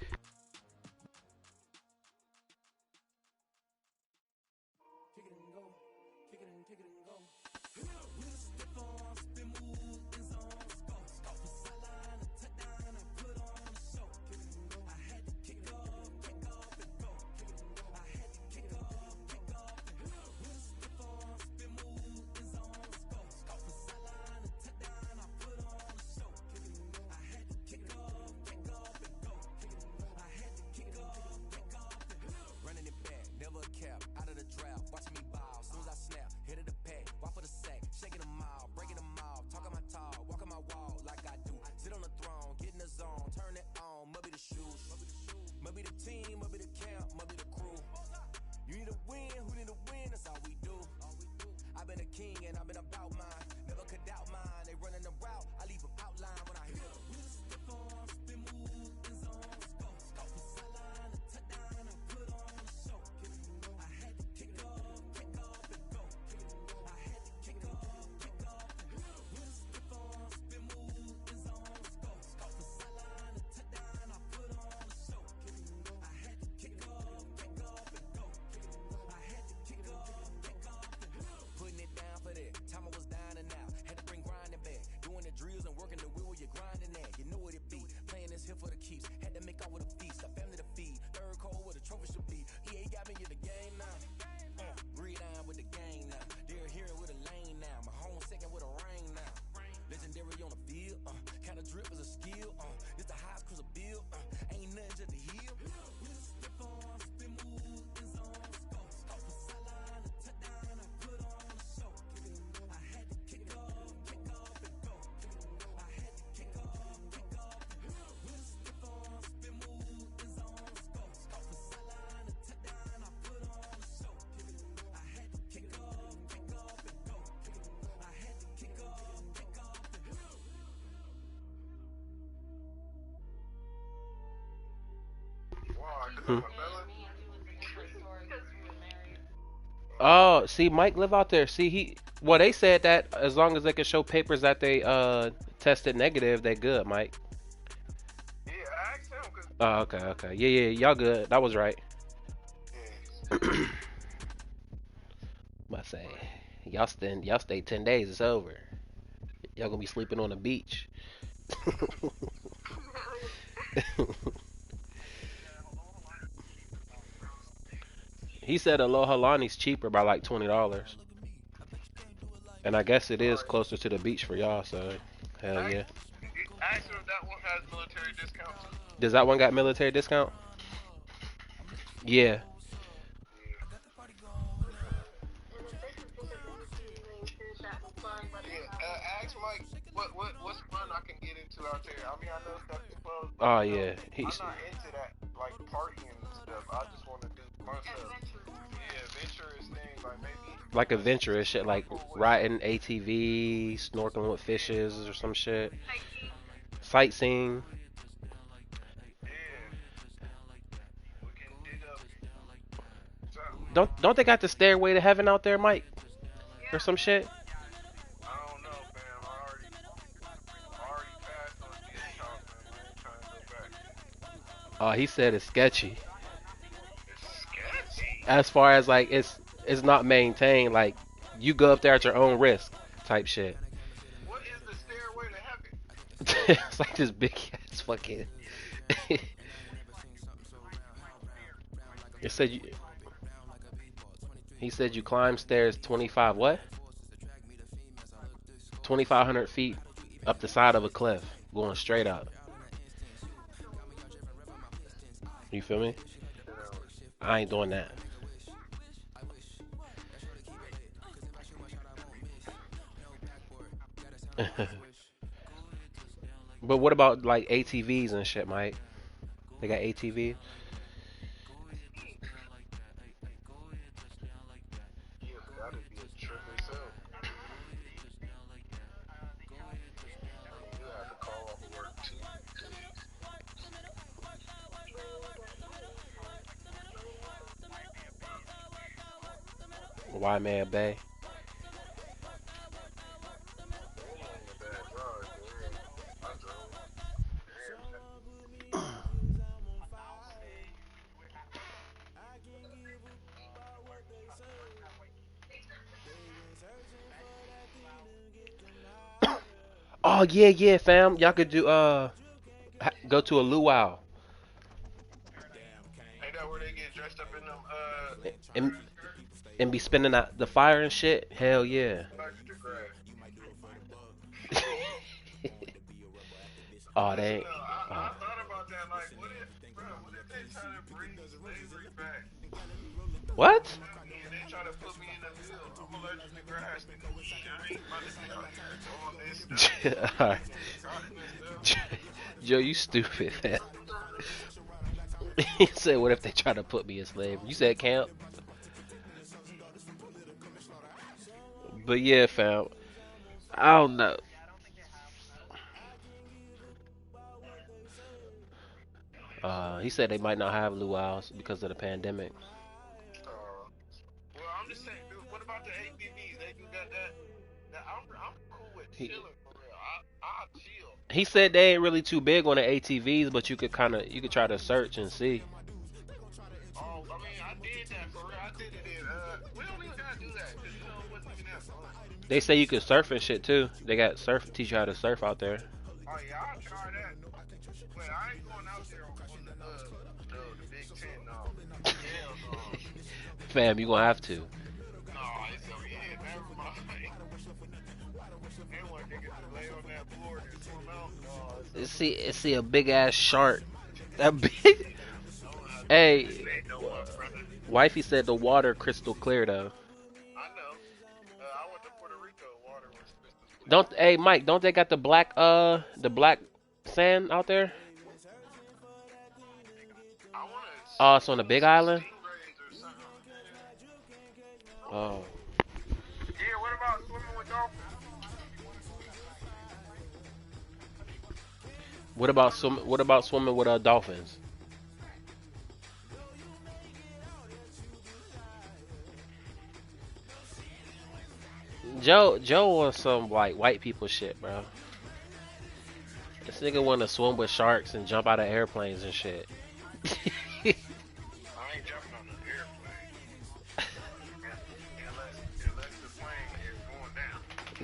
Hmm. Oh, see, Mike live out there. See, well, they said that as long as they can show papers that they tested negative, they good, Mike. Yeah, ask him, cause Oh, okay. Yeah, y'all good. That was right. I say, y'all stay 10 days. It's over. Y'all gonna be sleeping on the beach. He said Aloha Lani's cheaper by like $20, and I guess it is closer to the beach for y'all. So, hell yeah. ask him if that one has military discounts. Does that one got military discount? Yeah. Ask Mike what's fun I can get into out there. I mean, I know stuff is closed, but Oh you know, yeah. I'm not into that like partying and stuff. I just want to do fun stuff. Yeah, adventurous things like maybe Like adventurous shit, like riding ATV, snorkeling with fishes or some shit. Sightseeing. yeah, we can dig up something. Don't they got the stairway to heaven out there, Mike, or some shit? I don't know, fam. I already passed on Disney Talk, man. I ain't trying to go back. Oh, he said it's sketchy. It's sketchy. As far as like it's not maintained. Like you go up there at your own risk, type shit. What is the stairway to heaven? It's like this big ass fucking. It said you. He said you climb stairs 25 what? 2,500 feet up the side of a cliff, going straight up. You feel me? I ain't doing that. But what about like ATVs and shit, Mike? They got ATVs. Yeah, that'd be a trip itself. You have to call off work too. Why man Bay? Oh yeah, fam. Y'all could do go to a luau Ain't that where they get dressed up in them and and be spinning out the fire and shit. Hell yeah. extra grass? Oh they. Listen, I thought about that. Like, what if they try to bring slavery back? What? Yeah, they try to put me in the field. I'm allergic to grass, nigga. I ain't about to be all this Alright. stuff. Joe, you stupid, man. He said, what if they try to put me in slavery? You said camp? But yeah, fam. I don't know. He said they might not have luau's because of the pandemic. Well, I'm just saying, dude, what about the ATVs? They do that I'm cool with chilling for real. I'll chill. He said they ain't really too big on the ATVs, but you could try to search and see. Oh, I mean, I did that for real. I did it in, we don't even gotta do that, because, you know, it wasn't even that fun. They say you could surf and shit too. They got teach you how to surf out there. Oh, yeah, I'll try that. But I ain't going out there on the Big Ten, no. Hell no. Fam, you gonna have to. No, it's over here. Never mind. They want niggas to lay on that board and swim out. Oh, See a big ass shark. That big. Hey, wifey said the water crystal clear though. I know. I went to Puerto Rico. Water was crystal clear. Don't hey Mike, don't they got the black sand out there? Oh, it's on the Big Island. Oh. Yeah, what about swimming with dolphins? What about swimming with dolphins? Joe wants some like white people shit, bro. This nigga want to swim with sharks and jump out of airplanes and shit. I ain't jumping on the airplane. Unless the plane is going down.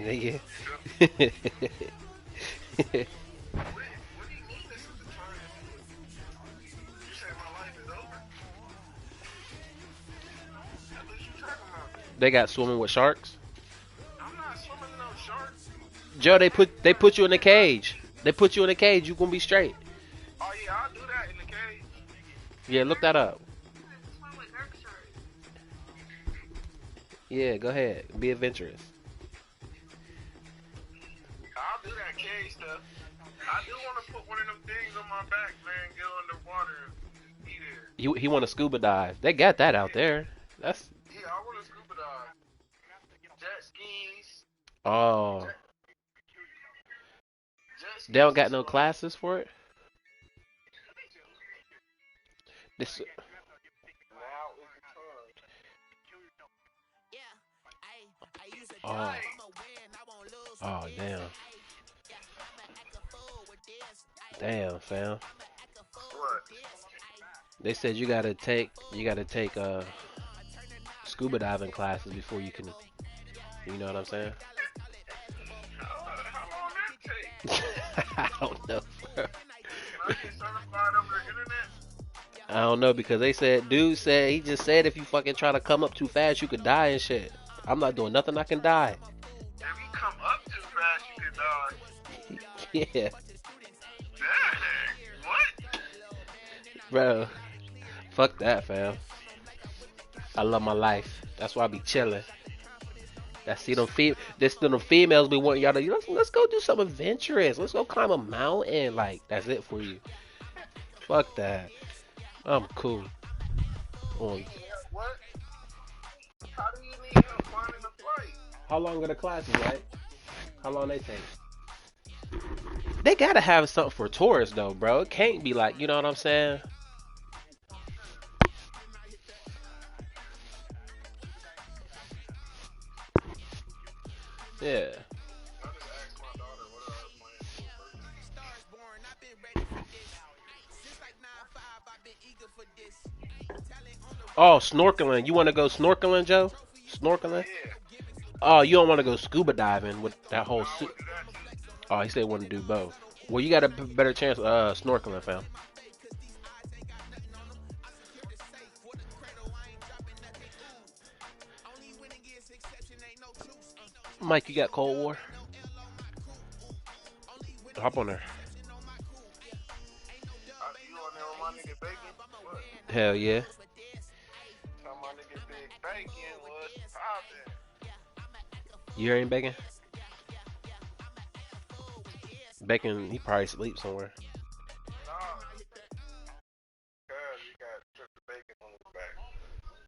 Nigga. What do you mean this is the time? You say my life is over? What you talking about? They got swimming with sharks. I'm not swimming with no sharks. Joe, they put you in a cage. They put you in a cage. You gonna be straight. Oh yeah, I'll do that in the cage. Yeah, look that up. Yeah, go ahead. Be adventurous. I'll do that cage stuff. I do want to put one of them things on my back, man. Get underwater and be there. He want to scuba dive. They got that out there. That's. Yeah, I want to scuba dive. Jet skis. Oh. Jet skis They don't got no classes for it. This. Now is the time. Oh. Oh, damn. Damn, fam. What? They said you gotta take scuba diving classes before you can, you know what I'm saying? How long that take? I don't know. Bro. Can I get certified over the internet? I don't know because dude said he just said if you fucking try to come up too fast you could die and shit. I'm not doing nothing I can die. If you come up too fast, you could die. Yeah, Dang. What? bro. Fuck that, fam. I love my life. That's why I be chilling. This them females be wanting y'all to let's go do something adventurous. Let's go climb a mountain. Like that's it for you. Fuck that. I'm cool. On. What? How do you need help finding a flight? How long are the classes, right? How long they take? They gotta have something for tourists though, bro. It can't be like, you know what I'm saying? Yeah. Oh, snorkeling. You want to go snorkeling, Joe? Snorkeling? Oh, you don't want to go scuba diving with that whole suit. Oh, he said he want to do both. Well, you got a better chance snorkeling, fam. Mike, you got Cold War? Hop on there. Hell yeah. You ain't Bacon? Bacon, he probably sleep somewhere.